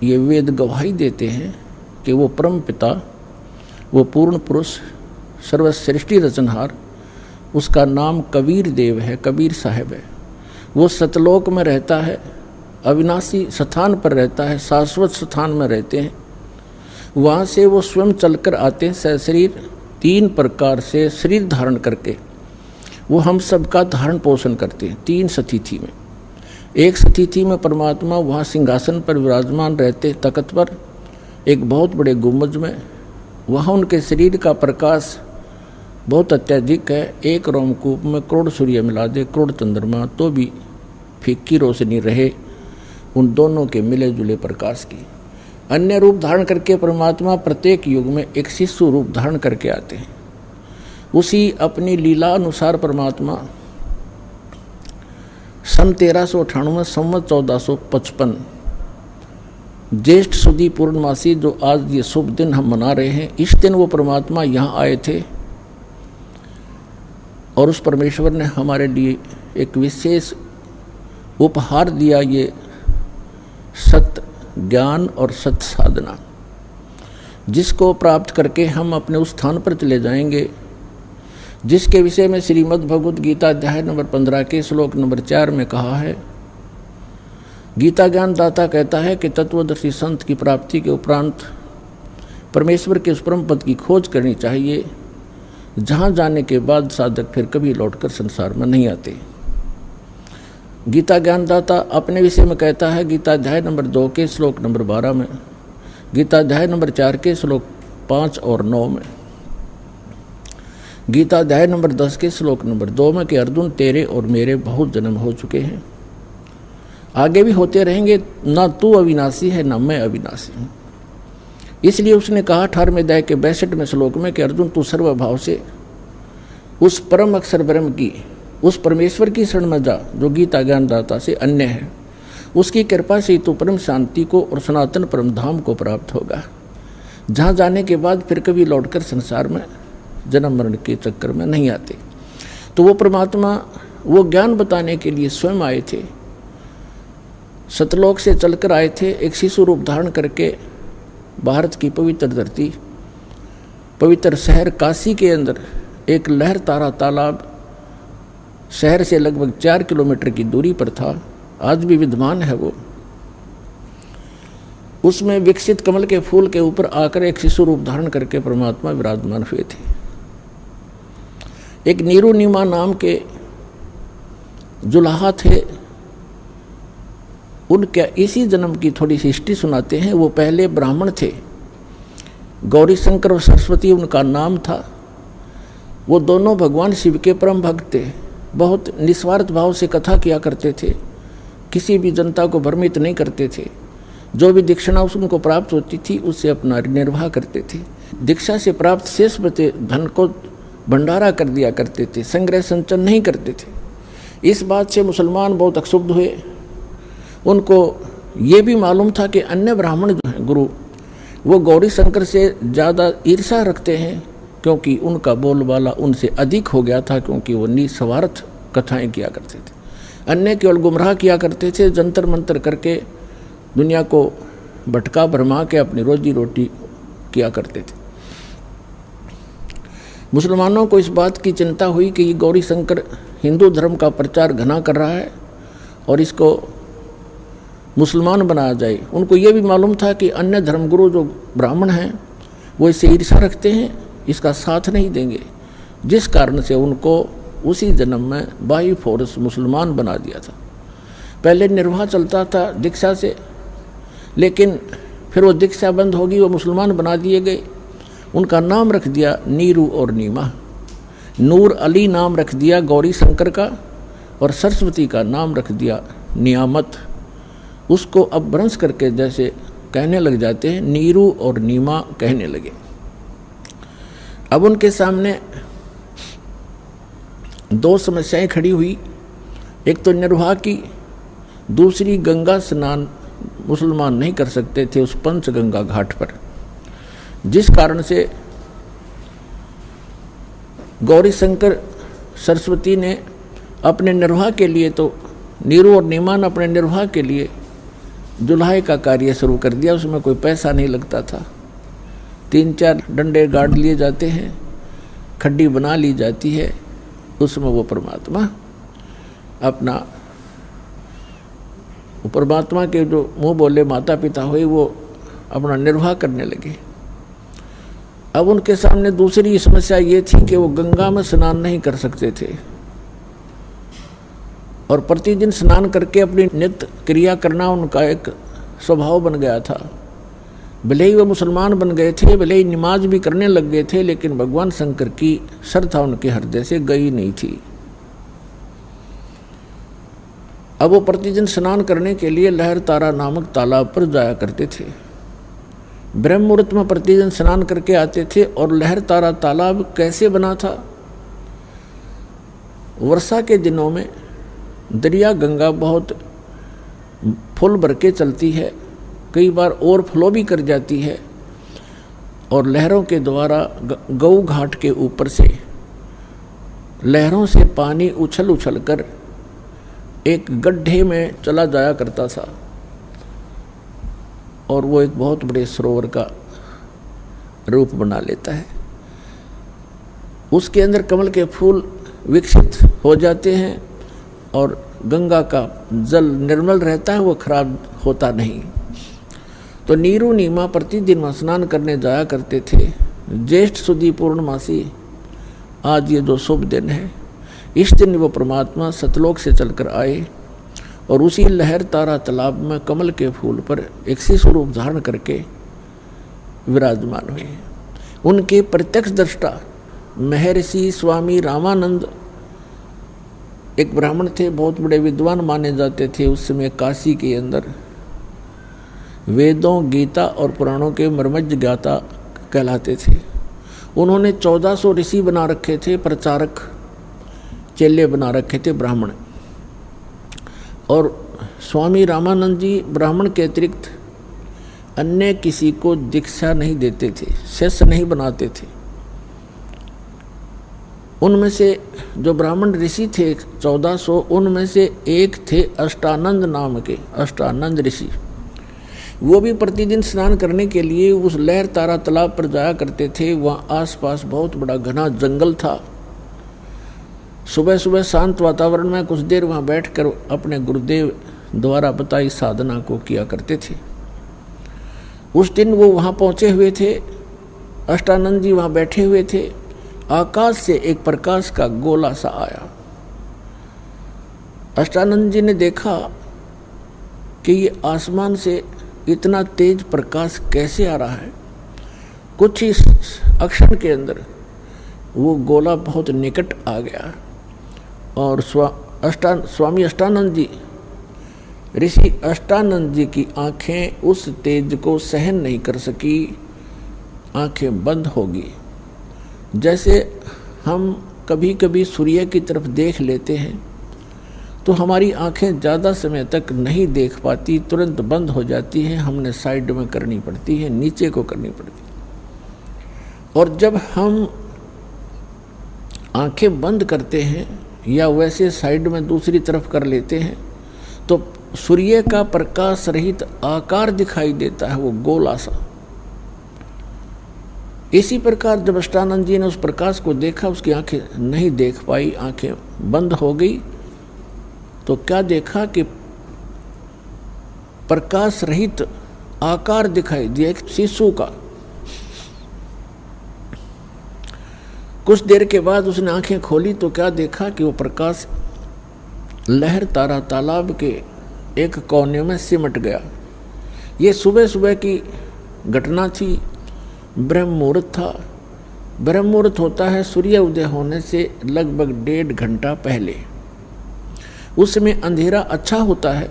ये वेद गवाही देते हैं कि वो परम पिता, वो पूर्ण पुरुष, सर्वश्रेष्ठी रचनहार, उसका नाम कबीर देव है, कबीर साहब है। वो सतलोक में रहता है, अविनाशी स्थान पर रहता है, शाश्वत स्थान में रहते हैं। वहाँ से वो स्वयं चलकर आते हैं सशरीर, 3 प्रकार से शरीर धारण करके वो हम सबका धारण पोषण करते हैं। 3 स्थिति में, एक स्थिति में परमात्मा वहाँ सिंहासन पर विराजमान रहते तख्त पर, एक बहुत बड़े गुंबज में। वहाँ उनके शरीर का प्रकाश बहुत अत्यधिक है। एक रोमकूप में करोड़ सूर्य मिला दे, करोड़ चंद्रमा, तो भी फीकी रोशनी रहे उन दोनों के मिले जुले प्रकाश की। अन्य रूप धारण करके परमात्मा प्रत्येक युग में एक शिशु रूप धारण करके आते हैं। उसी अपनी लीला अनुसार परमात्मा सन 1398 संवत 1455 ज्येष्ठ सुदी पूर्णमासी, जो आज ये शुभ दिन हम मना रहे हैं, इस दिन वो परमात्मा यहाँ आए थे और उस परमेश्वर ने हमारे लिए एक विशेष उपहार दिया, ये सत्य ज्ञान और सत्य साधना, जिसको प्राप्त करके हम अपने उस स्थान पर चले जाएंगे जिसके विषय में श्रीमद् भगवद गीता अध्याय नंबर 15 के श्लोक नंबर 4 में कहा है। गीता ज्ञान दाता कहता है कि तत्वदर्शी संत की प्राप्ति के उपरांत परमेश्वर के उस परम पद की खोज करनी चाहिए, जहाँ जाने के बाद साधक फिर कभी लौटकर संसार में नहीं आते। गीता ज्ञानदाता अपने विषय में कहता है गीता अध्याय नंबर 2 के श्लोक नंबर 12 में, गीता अध्याय नंबर 4 के श्लोक 5 और 9 में, गीता अध्याय नंबर 10 के श्लोक नंबर 2 में कि अर्जुन तेरे और मेरे बहुत जन्म हो चुके हैं, आगे भी होते रहेंगे, ना तू अविनाशी है ना मैं अविनाशी हूँ। इसलिए उसने कहा 18वें अध्याय के 62वें श्लोक में कि अर्जुन तू सर्वभाव से उस परम अक्षर ब्रह्म की, उस परमेश्वर की शरण में जा जो गीता ज्ञानदाता से अन्य है। उसकी कृपा से तू परम शांति को और सनातन परम धाम को प्राप्त होगा, जहाँ जाने के बाद फिर कभी लौटकर संसार में जन्म मरण के चक्कर में नहीं आते। तो वो परमात्मा वो ज्ञान बताने के लिए स्वयं आए थे, सतलोक से चलकर आए थे, एक शिशु रूप धारण करके भारत की पवित्र धरती, पवित्र शहर काशी के अंदर एक लहर तारा तालाब शहर से लगभग 4 किलोमीटर की दूरी पर था, आज भी विद्यमान है वो। उसमें विकसित कमल के फूल के ऊपर आकर एक शिशु रूप धारण करके परमात्मा विराजमान हुए थे। एक नीरू नीमा नाम के जुलाहा थे, उनके इसी जन्म की थोड़ी सी हिस्ट्री सुनाते हैं। वो पहले ब्राह्मण थे, गौरी शंकर और सरस्वती उनका नाम था। वो दोनों भगवान शिव के परम भक्त थे, बहुत निस्वार्थ भाव से कथा किया करते थे, किसी भी जनता को भ्रमित नहीं करते थे। जो भी दीक्षाना उनको प्राप्त होती थी उससे अपना निर्वाह करते थे। दीक्षा से प्राप्त शेष बचे धन को भंडारा कर दिया करते थे, संग्रह संचन नहीं करते थे। इस बात से मुसलमान बहुत अक्षुब्ध हुए। उनको ये भी मालूम था कि अन्य ब्राह्मण जो हैं गुरु, वो गौरी शंकर से ज़्यादा ईर्ष्या रखते हैं, क्योंकि उनका बोलबाला उनसे अधिक हो गया था, क्योंकि वो निस्वार्थ कथाएं किया करते थे। अन्य केवल गुमराह किया करते थे, जंतर मंतर करके दुनिया को भटका भरमा के अपनी रोजी रोटी किया करते थे। मुसलमानों को इस बात की चिंता हुई कि ये गौरी शंकर हिंदू धर्म का प्रचार घना कर रहा है और इसको मुसलमान बनाया जाए। उनको ये भी मालूम था कि अन्य धर्मगुरु जो ब्राह्मण हैं वो इससे ईर्ष्या रखते हैं, इसका साथ नहीं देंगे, जिस कारण से उनको उसी जन्म में बाई फोर्स मुसलमान बना दिया था। पहले निर्वाह चलता था दीक्षा से, लेकिन फिर वो दीक्षा बंद होगी, वो मुसलमान बना दिए गए। उनका नाम रख दिया नीरू और नीमा। नूर अली नाम रख दिया गौरी शंकर का, और सरस्वती का नाम रख दिया नियामत। उसको अब भ्रंश करके जैसे कहने लग जाते हैं, नीरू और नीमा कहने लगे। अब उनके सामने 2 समस्याएं खड़ी हुई, एक तो निर्वाह की, दूसरी गंगा स्नान मुसलमान नहीं कर सकते थे उस पंचगंगा घाट पर, जिस कारण से गौरी शंकर सरस्वती ने अपने निर्वाह के लिए, तो नीरू और नीमा ने अपने निर्वाह के लिए जुल्हाई का कार्य शुरू कर दिया। उसमें कोई पैसा नहीं लगता था, 3-4 डंडे गाड़ लिए जाते हैं, खड्डी बना ली जाती है, उसमें वो परमात्मा परमात्मा के जो मुँह बोले माता पिता हुए वो अपना निर्वाह करने लगे। अब उनके सामने दूसरी समस्या ये थी कि वो गंगा में स्नान नहीं कर सकते थे और प्रतिदिन स्नान करके अपनी नित्य क्रिया करना उनका एक स्वभाव बन गया था। भले ही वो मुसलमान बन गए थे, भले ही नमाज भी करने लग गए थे, लेकिन भगवान शंकर की श्रद्धा उनके हृदय से गई नहीं थी। अब वो प्रतिदिन स्नान करने के लिए लहर तारा नामक तालाब पर जाया करते थे। ब्रह्म मुहूर्त में प्रतिदिन स्नान करके आते थे। और लहर तारा तालाब कैसे बना था? वर्षा के दिनों में दरिया गंगा बहुत फुल भर के चलती है, कई बार ओवरफ्लो भी कर जाती है और लहरों के द्वारा गऊ घाट के ऊपर से लहरों से पानी उछल उछल कर एक गड्ढे में चला जाया करता था और वो एक बहुत बड़े सरोवर का रूप बना लेता है। उसके अंदर कमल के फूल विकसित हो जाते हैं और गंगा का जल निर्मल रहता है, वो खराब होता नहीं। तो नीरू नीमा प्रतिदिन स्नान करने जाया करते थे। ज्येष्ठ सुदी पूर्णमासी, आज ये जो शुभ दिन है, इस दिन वो परमात्मा सतलोक से चलकर आए और उसी लहर तारा तालाब में कमल के फूल पर एक शिशु रूप धारण करके विराजमान हुए। उनके प्रत्यक्ष दृष्टा महर्षि स्वामी रामानंद एक ब्राह्मण थे, बहुत बड़े विद्वान माने जाते थे। उस समय काशी के अंदर वेदों, गीता और पुराणों के मर्मज्ञ ज्ञाता कहलाते थे। उन्होंने 1400 ऋषि बना रखे थे, प्रचारक चेले बना रखे थे ब्राह्मण। और स्वामी रामानंद जी ब्राह्मण के अतिरिक्त अन्य किसी को दीक्षा नहीं देते थे, शिष्य नहीं बनाते थे। उनमें से जो ब्राह्मण ऋषि थे 1400, उनमें से एक थे अष्टानंद नाम के, अष्टानंद ऋषि। वो भी प्रतिदिन स्नान करने के लिए उस लहर तारा तालाब पर जाया करते थे। वहाँ आसपास बहुत बड़ा घना जंगल था। सुबह सुबह शांत वातावरण में कुछ देर वहाँ बैठकर अपने गुरुदेव द्वारा बताई साधना को किया करते थे। उस दिन वो वहाँ पहुँचे हुए थे, अष्टानंद जी वहाँ बैठे हुए थे। आकाश से एक प्रकाश का गोला सा आया। अष्टानंद जी ने देखा कि ये आसमान से इतना तेज प्रकाश कैसे आ रहा है। कुछ ही अक्षण के अंदर वो गोला बहुत निकट आ गया और स्वामी अष्टानंद जी, ऋषि अष्टानंद जी की आंखें उस तेज को सहन नहीं कर सकी, आंखें बंद हो गई। जैसे हम कभी कभी सूर्य की तरफ देख लेते हैं तो हमारी आंखें ज़्यादा समय तक नहीं देख पाती, तुरंत बंद हो जाती हैं, हमने साइड में करनी पड़ती है, नीचे को करनी पड़ती है। और जब हम आंखें बंद करते हैं या वैसे साइड में दूसरी तरफ कर लेते हैं तो सूर्य का प्रकाश रहित आकार दिखाई देता है, वो गोला सा। इसी प्रकार जब अष्टानंद जी ने उस प्रकाश को देखा, उसकी आंखें नहीं देख पाई, आंखें बंद हो गई। तो क्या देखा कि प्रकाश रहित आकार दिखाई दिया एक शिशु का। कुछ देर के बाद उसने आंखें खोली तो क्या देखा कि वो प्रकाश लहर तारा तालाब के एक कोने में सिमट गया। ये सुबह सुबह की घटना थी। ब्रह्म मुहूर्त था। ब्रह्म मुहूर्त होता है सूर्य उदय होने से लगभग 1.5 घंटा पहले। उस समय अंधेरा अच्छा होता है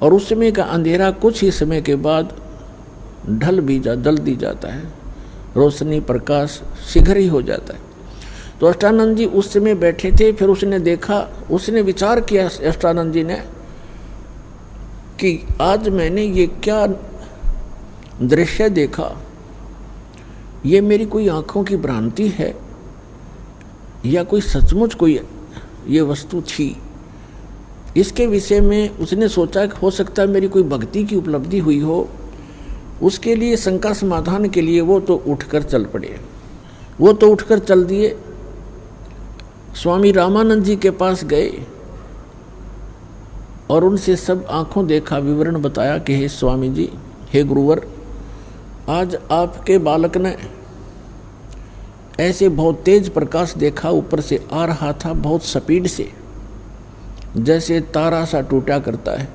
और उस समय का अंधेरा कुछ ही समय के बाद जल्दी जाता है, रोशनी प्रकाश शीघ्र ही हो जाता है। तो अष्टानंद जी उस समय बैठे थे। फिर उसने देखा, उसने विचार किया अष्टानंद जी ने कि आज मैंने ये क्या दृश्य देखा, ये मेरी कोई आँखों की भ्रांति है या कोई सचमुच कोई ये वस्तु थी। इसके विषय में उसने सोचा कि हो सकता है मेरी कोई भक्ति की उपलब्धि हुई हो। उसके लिए शंका समाधान के लिए वो तो उठकर चल पड़े। वो तो उठकर चल दिए, स्वामी रामानंद जी के पास गए और उनसे सब आंखों देखा विवरण बताया कि हे स्वामी जी, हे गुरुवर, आज आपके बालक ने ऐसे बहुत तेज प्रकाश देखा, ऊपर से आ रहा था बहुत स्पीड से, जैसे तारा सा टूटा करता है।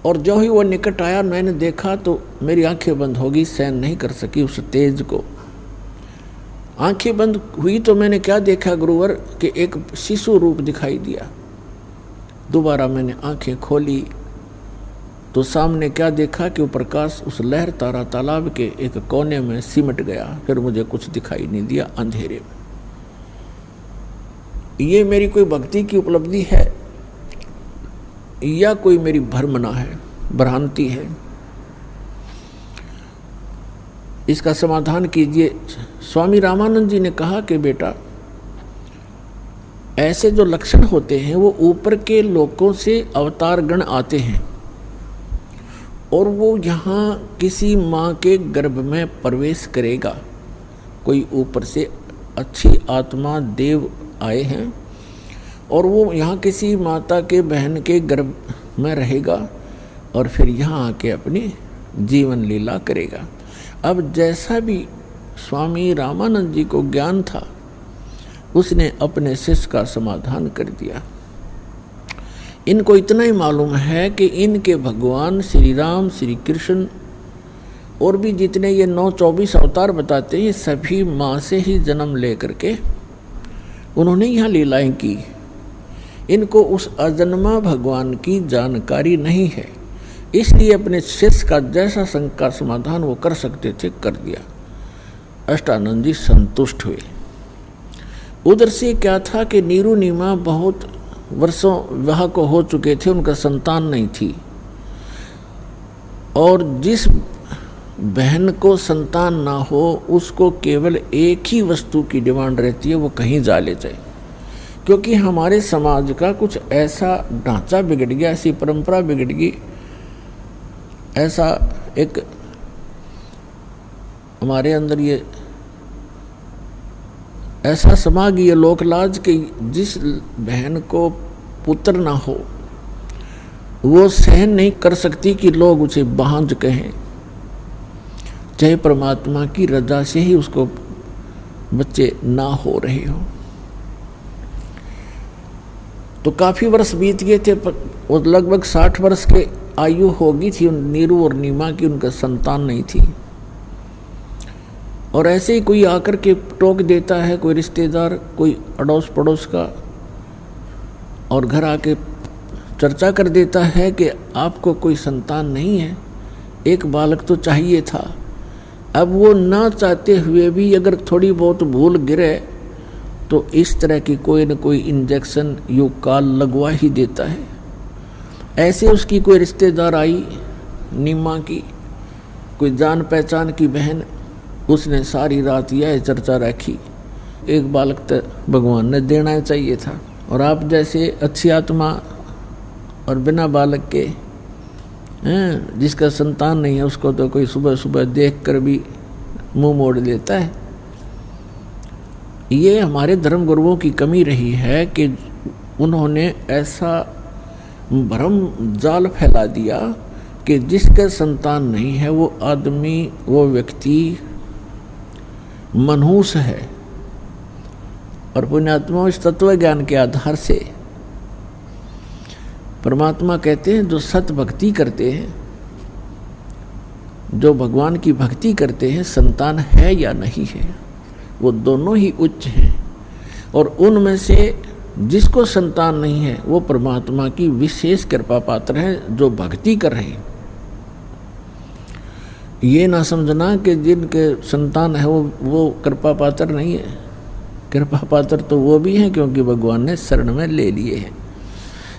और जो ही वो निकट आया मैंने देखा तो मेरी आंखें बंद हो गई, सहन नहीं कर सकी उस तेज को। आंखें बंद हुई तो मैंने क्या देखा गुरुवर कि एक शिशु रूप दिखाई दिया। दोबारा मैंने आंखें खोली तो सामने क्या देखा कि वो प्रकाश उस लहर तारा तालाब के एक कोने में सिमट गया। फिर मुझे कुछ दिखाई नहीं दिया अंधेरे में। ये मेरी कोई भक्ति की उपलब्धि है या कोई मेरी भ्रमना है, भ्रांति है? इसका समाधान कीजिए। स्वामी रामानंद जी ने कहा कि बेटा, ऐसे जो लक्षण होते हैं वो ऊपर के लोकों से अवतार गण आते हैं और वो यहाँ किसी माँ के गर्भ में प्रवेश करेगा। कोई ऊपर से अच्छी आत्मा देव आए हैं और वो यहाँ किसी माता के बहन के गर्भ में रहेगा और फिर यहाँ आके अपनी जीवन लीला करेगा। अब जैसा भी स्वामी रामानंद जी को ज्ञान था उसने अपने शिष्य का समाधान कर दिया। इनको इतना ही मालूम है कि इनके भगवान श्री राम, श्री कृष्ण और भी जितने ये 9-24 अवतार बताते हैं, ये सभी माँ से ही जन्म ले करके उन्होंने यहाँ लीलाएं की। इनको उस अजन्मा भगवान की जानकारी नहीं है, इसलिए अपने शिष्य का जैसा शंका समाधान वो कर सकते थे कर दिया। अष्टानंद जी संतुष्ट हुए। उधर से क्या था कि नीरू नीमा बहुत वर्षों विवाह को हो चुके थे, उनका संतान नहीं थी और जिस बहन को संतान ना हो उसको केवल एक ही वस्तु की डिमांड रहती है, वो कहीं जा ले जाए। क्योंकि हमारे समाज का कुछ ऐसा ढांचा बिगड़ गया, ऐसी परंपरा बिगड़ गई, ऐसा एक हमारे अंदर ये ऐसा समा गई है लोकलाज कि जिस बहन को पुत्र ना हो वो सहन नहीं कर सकती कि लोग उसे बांझ कहें, चाहे परमात्मा की रजा से ही उसको बच्चे ना हो रहे हो। तो काफ़ी वर्ष बीत गए थे और लगभग 60 वर्ष के आयु हो गई थी नीरू और नीमा की, उनका संतान नहीं थी। और ऐसे ही कोई आकर के टोक देता है, कोई रिश्तेदार, कोई अड़ोस पड़ोस का, और घर आके चर्चा कर देता है कि आपको कोई संतान नहीं है, एक बालक तो चाहिए था। अब वो ना चाहते हुए भी अगर थोड़ी बहुत भूल गिरे तो इस तरह की कोई न कोई इंजेक्शन युग काल लगवा ही देता है। ऐसे उसकी कोई रिश्तेदार आई नीमा की, कोई जान पहचान की बहन, उसने सारी रात यह चर्चा रखी, एक बालक तो भगवान ने देना चाहिए था और आप जैसे अच्छी आत्मा और बिना बालक के जिसका संतान नहीं है उसको तो कोई सुबह सुबह देख कर भी मुंह मोड़ लेता है। ये हमारे धर्म गुरुओं की कमी रही है कि उन्होंने ऐसा भ्रम जाल फैला दिया कि जिसका संतान नहीं है वो आदमी, वो व्यक्ति मनहूस है। और पुण्यात्मा इस तत्व ज्ञान के आधार से परमात्मा कहते हैं जो सत भक्ति करते हैं, जो भगवान की भक्ति करते हैं, संतान है या नहीं है वो दोनों ही उच्च हैं। और उनमें से जिसको संतान नहीं है वो परमात्मा की विशेष कृपा पात्र है जो भक्ति कर रहे हैं। ये ना समझना कि जिनके संतान है वो कृपा पात्र नहीं है। कृपा पात्र तो वो भी हैं क्योंकि भगवान ने शरण में ले लिए हैं,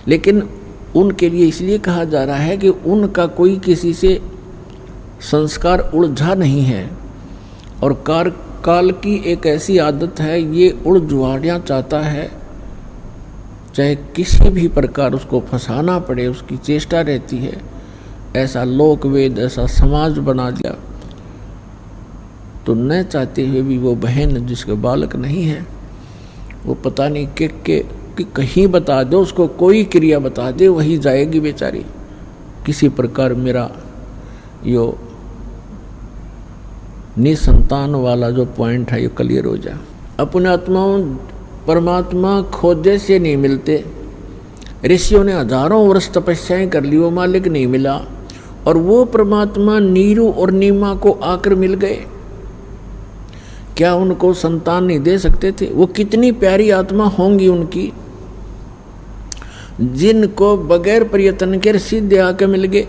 लेकिन उनके लिए इसलिए कहा जा रहा है कि उनका कोई किसी से संस्कार उलझा नहीं है। और काल की एक ऐसी आदत है, ये उड़ जुआड़ियाँ चाहता है, चाहे किसी भी प्रकार उसको फंसाना पड़े उसकी चेष्टा रहती है। ऐसा लोक वेद, ऐसा समाज बना दिया, तो न चाहते हुए भी वो बहन जिसके बालक नहीं है, वो पता नहीं कि कहीं बता दो उसको, कोई क्रिया बता दे, वही जाएगी बेचारी। किसी प्रकार मेरा यो निसंतान वाला जो पॉइंट है ये क्लियर हो जाए। अपने आत्माओं परमात्मा खोजे से नहीं मिलते। ऋषियों ने हजारों वर्ष तपस्याएं कर ली, वो मालिक नहीं मिला, और वो परमात्मा नीरू और नीमा को आकर मिल गए। क्या उनको संतान नहीं दे सकते थे? वो कितनी प्यारी आत्मा होंगी उनकी, जिनको बगैर प्रयत्न के सीधे आके मिल गए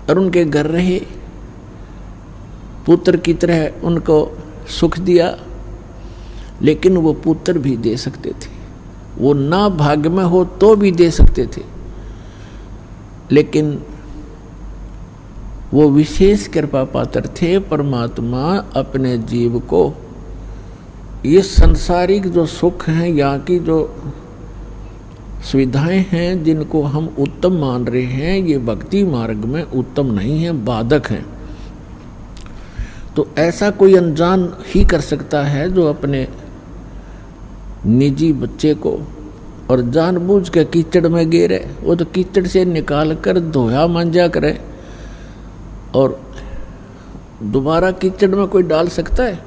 और उनके घर रहे, पुत्र की तरह उनको सुख दिया। लेकिन वो पुत्र भी दे सकते थे, वो ना भाग्य में हो तो भी दे सकते थे, लेकिन वो विशेष कृपा पात्र थे। परमात्मा अपने जीव को ये संसारिक जो सुख हैं, यहाँ की जो सुविधाएं हैं जिनको हम उत्तम मान रहे हैं, ये भक्ति मार्ग में उत्तम नहीं है, बाधक हैं। तो ऐसा कोई अनजान ही कर सकता है जो अपने निजी बच्चे को और जानबूझ के कीचड़ में गिरे, वो तो कीचड़ से निकाल कर धोया मांजा करे, और दोबारा कीचड़ में कोई डाल सकता है?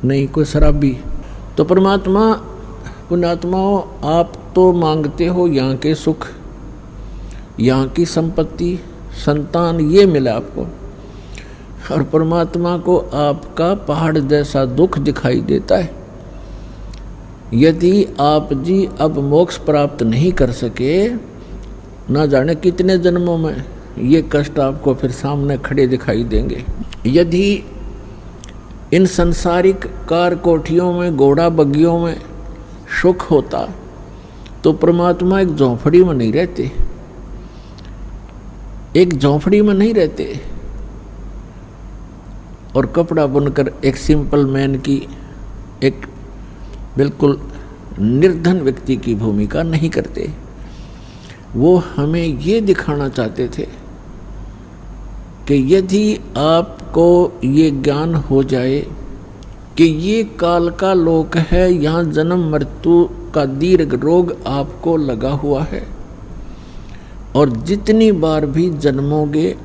नहीं, कोई शराबी। तो परमात्मा पुण्यात्माओं, आप तो मांगते हो यहाँ के सुख, यहाँ की संपत्ति, संतान, ये मिला आपको, और परमात्मा को आपका पहाड़ जैसा दुख दिखाई देता है। यदि आप जी अब मोक्ष प्राप्त नहीं कर सके, ना जाने कितने जन्मों में ये कष्ट आपको फिर सामने खड़े दिखाई देंगे। यदि इन संसारिक कार कोठियों में, घोड़ा बग्गियों में सुख होता तो परमात्मा एक झोंपड़ी में नहीं रहते, एक झोंपड़ी में नहीं रहते, और कपड़ा बुनकर एक सिंपल मैन की, एक बिल्कुल निर्धन व्यक्ति की भूमिका नहीं करते। वो हमें ये दिखाना चाहते थे कि यदि आपको ये ज्ञान हो जाए कि ये काल का लोक है, यहाँ जन्म मृत्यु का दीर्घ रोग आपको लगा हुआ है, और जितनी बार भी जन्मोगे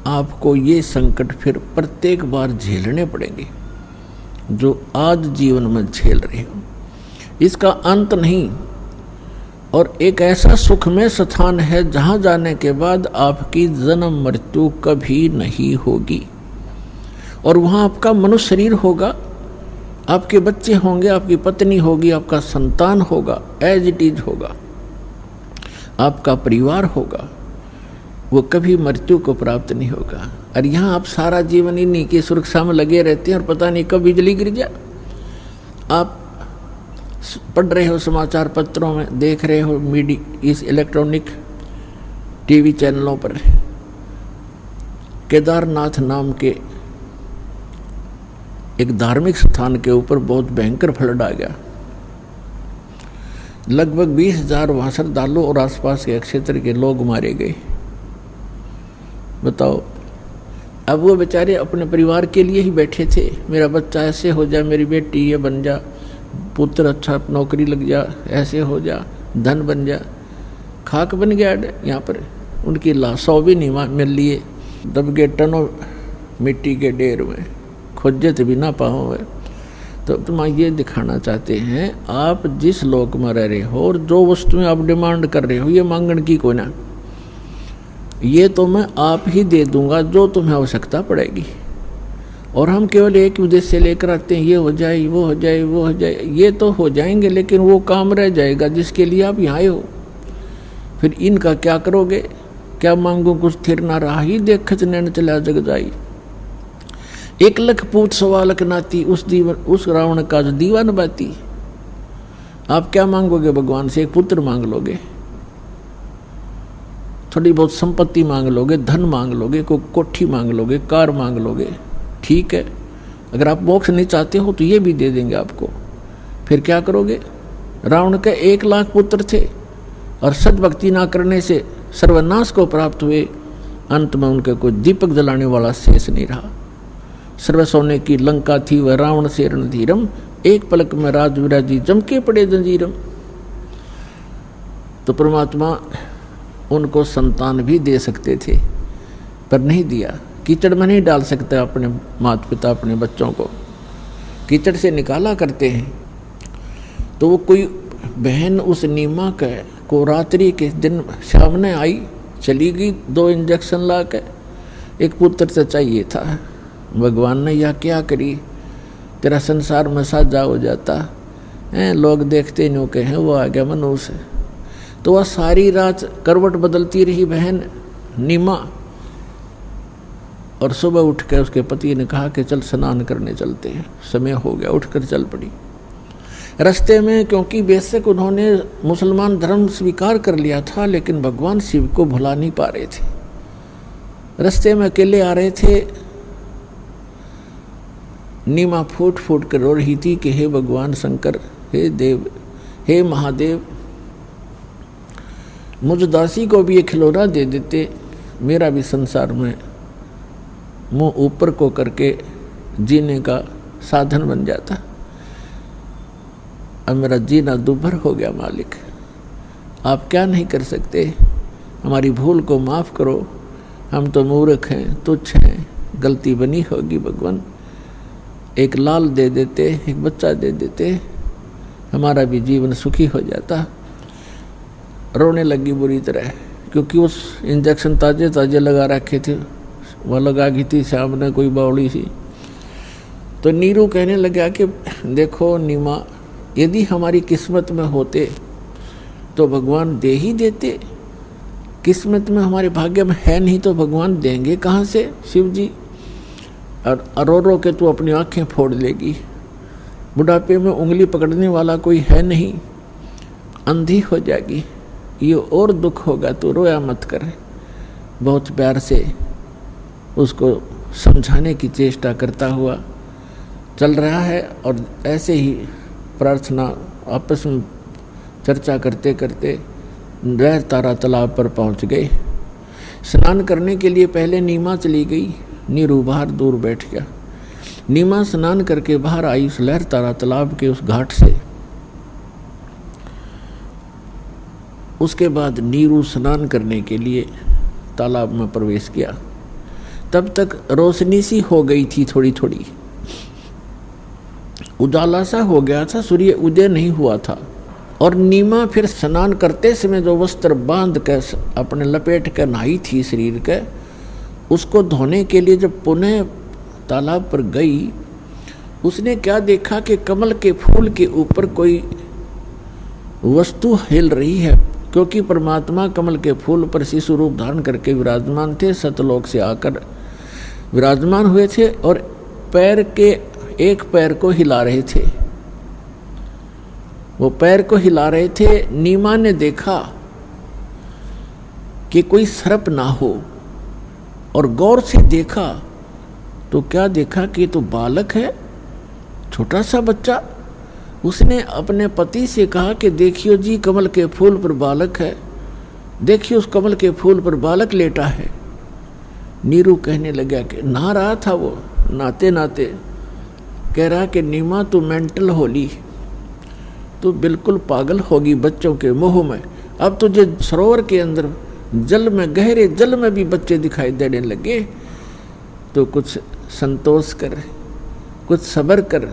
आपको ये संकट फिर प्रत्येक बार झेलने पड़ेंगे जो आज जीवन में झेल रहे हो। इसका अंत नहीं, और एक ऐसा सुखमय स्थान है जहाँ जाने के बाद आपकी जन्म मृत्यु कभी नहीं होगी, और वहाँ आपका मनुष्य शरीर होगा, आपके बच्चे होंगे, आपकी पत्नी होगी, आपका संतान होगा, एज इट इज होगा, आपका परिवार होगा, वो कभी मृत्यु को प्राप्त नहीं होगा। और यहाँ आप सारा जीवन इन्हीं की सुरक्षा में लगे रहते हैं और पता नहीं कब बिजली गिर जाए। आप पढ़ रहे हो समाचार पत्रों में, देख रहे हो मीडिया, इस इलेक्ट्रॉनिक टीवी चैनलों पर, केदारनाथ नाम के एक धार्मिक स्थान के ऊपर बहुत भयंकर फ्लड आ गया। लगभग 20,000 वहाँ श्रद्धालु और आसपास के क्षेत्र के लोग मारे गए। बताओ, अब वो बेचारे अपने परिवार के लिए ही बैठे थे, मेरा बच्चा ऐसे हो जा, मेरी बेटी ये बन जा, पुत्र अच्छा नौकरी लग जा, ऐसे हो जा, धन बन जा, खाक बन गया यहाँ पर। उनकी लाशों भी नहीं मिल लिए, दब गए टनों मिट्टी के ढेर में, खोजत भी ना पाओ। तो तुम ये दिखाना चाहते हैं आप जिस लोक में रह रहे हो और जो वस्तुएं आप डिमांड कर रहे हो, ये मांगण की कोई ना, ये तो मैं आप ही दे दूंगा जो तुम्हें आवश्यकता पड़ेगी। और हम केवल एक उद्देश्य से लेकर आते हैं, ये हो जाए, वो हो जाए, वो हो जाए, ये तो हो जाएंगे, लेकिन वो काम रह जाएगा जिसके लिए आप यहाँ आए हो। फिर इनका क्या करोगे? क्या मांगो कुछ थिर ना रहा ही, देखत नैन चला जग जाई। 1 लाख पूत सवालक नाती, उस रावण का जो दीवान बाती। आप क्या मांगोगे भगवान से? एक पुत्र मांग लोगे, थोड़ी बहुत संपत्ति मांग लोगे, धन मांग लोगे, कोई कोठी मांग लोगे, कार मांग लोगे, ठीक है। अगर आप मोक्ष नहीं चाहते हो तो ये भी दे देंगे आपको। फिर क्या करोगे? रावण के 1 लाख पुत्र थे और सद्भक्ति ना करने से सर्वनाश को प्राप्त हुए। अंत में उनके कोई दीपक जलाने वाला शेष नहीं रहा। सर्व सोने की लंका थी वह रावण से रणधीरम, एक पलक में राज विराजी जमके पड़े जंजीरम। तो परमात्मा उनको संतान भी दे सकते थे पर नहीं दिया। कीचड़ में नहीं डाल सकते अपने माता पिता अपने बच्चों को, कीचड़ से निकाला करते हैं। तो वो कोई बहन उस नीमा को रात्रि के दिन सामने आई, चली गई 2 इंजेक्शन ला के, एक पुत्र तो चाहिए था। भगवान ने यह क्या करी, तेरा संसार में साझा हो जाता है, लोग देखते नहीं के हैं वो आ गया मनुष्य। तो वह सारी रात करवट बदलती रही बहन नीमा, और सुबह उठ के उसके पति ने कहा कि चल स्नान करने चलते हैं, समय हो गया, उठकर चल पड़ी। रास्ते में क्योंकि बेशक उन्होंने मुसलमान धर्म स्वीकार कर लिया था लेकिन भगवान शिव को भुला नहीं पा रहे थे। रास्ते में अकेले आ रहे थे, नीमा फूट फूट कर रो रही थी कि हे भगवान शंकर, हे देव, हे महादेव, मुझ दासी को भी ये खिलौना दे देते, मेरा भी संसार में मुंह ऊपर को करके जीने का साधन बन जाता। अब मेरा जीना दुभर हो गया मालिक, आप क्या नहीं कर सकते, हमारी भूल को माफ़ करो, हम तो मूर्ख हैं, तुच्छ हैं, गलती बनी होगी भगवान, एक लाल दे देते, एक बच्चा दे देते, हमारा भी जीवन सुखी हो जाता। रोने लगी बुरी तरह, क्योंकि उस इंजेक्शन ताजे ताजे लगा रखे थे, वह लगा गई थी सामने कोई बावड़ी सी। तो नीरू कहने लगा कि देखो नीमा, यदि हमारी किस्मत में होते तो भगवान दे ही देते, किस्मत में हमारे भाग्य में है नहीं तो भगवान देंगे कहाँ से शिव जी। और रो रो के तू अपनी आँखें फोड़ लेगी, बुढ़ापे में उंगली पकड़ने वाला कोई है नहीं, अंधी हो जाएगी, ये और दुख होगा, तो रोया मत कर। बहुत प्यार से उसको समझाने की चेष्टा करता हुआ चल रहा है। और ऐसे ही प्रार्थना आपस में चर्चा करते करते लहर तारा तालाब पर पहुंच गए। स्नान करने के लिए पहले नीमा चली गई, नीरू बाहर दूर बैठ गया। नीमा स्नान करके बाहर आई उस लहर तारा तालाब के उस घाट से। उसके बाद नीरू स्नान करने के लिए तालाब में प्रवेश किया। तब तक रोशनी सी हो गई थी, थोड़ी थोड़ी उजाला सा हो गया था, सूर्य उदय नहीं हुआ था। और नीमा फिर स्नान करते समय जो वस्त्र बांध कर अपने लपेट कर नहाई थी शरीर के, उसको धोने के लिए जब पुनः तालाब पर गई, उसने क्या देखा कि कमल के फूल के ऊपर कोई वस्तु हिल रही है, क्योंकि परमात्मा कमल के फूल पर शिशु रूप धारण करके विराजमान थे, सतलोक से आकर विराजमान हुए थे और पैर के एक पैर को हिला रहे थे। वो पैर को हिला रहे थे। नीमा ने देखा कि कोई सर्प ना हो और गौर से देखा तो क्या देखा कि तो बालक है, छोटा सा बच्चा। उसने अपने पति से कहा कि देखियो जी, कमल के फूल पर बालक है, देखियो उस कमल के फूल पर बालक लेटा है। नीरू कहने लगा कि नहा रहा था वो, नहाते नहाते कह रहा कि नीमा तू मेंटल होली, तू बिल्कुल पागल होगी बच्चों के मोह में। अब तुझे सरोवर के अंदर जल में, गहरे जल में भी बच्चे दिखाई देने लगे, तो कुछ संतोष कर, कुछ सब्र कर।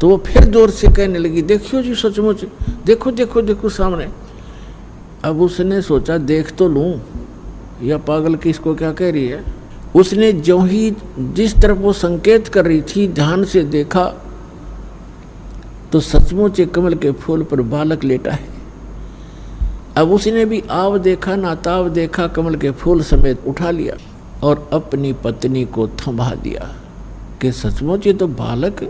तो वो फिर जोर से कहने लगी देखियो जी, सचमुच देखो देखो देखो सामने। अब उसने सोचा देख तो लूं, या पागल किसको क्या कह रही है। उसने जो ही जिस तरफ वो संकेत कर रही थी ध्यान से देखा तो सचमुच कमल के फूल पर बालक लेटा है। अब उसने भी आव देखा ना ताव देखा, कमल के फूल समेत उठा लिया और अपनी पत्नी को थमा दिया कि सचमुच ये तो बालक,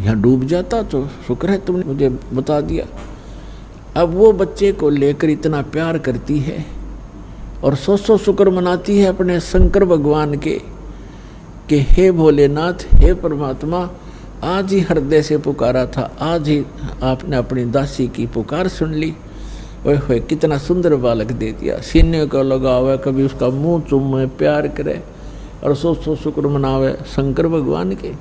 यहाँ डूब जाता तो शुक्र है तुमने मुझे बता दिया। अब वो बच्चे को लेकर इतना प्यार करती है और सौ शुक्र मनाती है अपने शंकर भगवान के कि हे भोलेनाथ, हे परमात्मा, आज ही हृदय से पुकारा था, आज ही आपने अपनी दासी की पुकार सुन ली। ओए होए कितना सुंदर बालक दे दिया, सीने को लगावे, कभी उसका मुंह चूमे, प्यार करे और सो शुक्र मनावे शंकर भगवान के।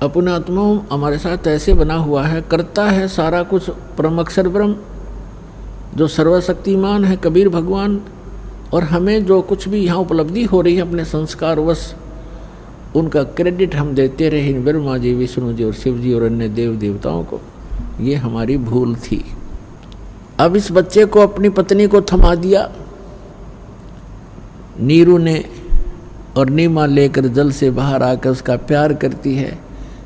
अपने आत्मा हमारे साथ ऐसे बना हुआ है, करता है सारा कुछ परम अक्षर ब्रह्म जो सर्वशक्तिमान है कबीर भगवान। और हमें जो कुछ भी यहाँ उपलब्धि हो रही है अपने संस्कार वश, उनका क्रेडिट हम देते रहे ब्रह्मा जी, विष्णु जी और शिव जी और अन्य देव देवताओं को। ये हमारी भूल थी। अब इस बच्चे को अपनी पत्नी को थमा दिया नीरू ने, और नीमा लेकर जल से बाहर आकर उसका प्यार करती है,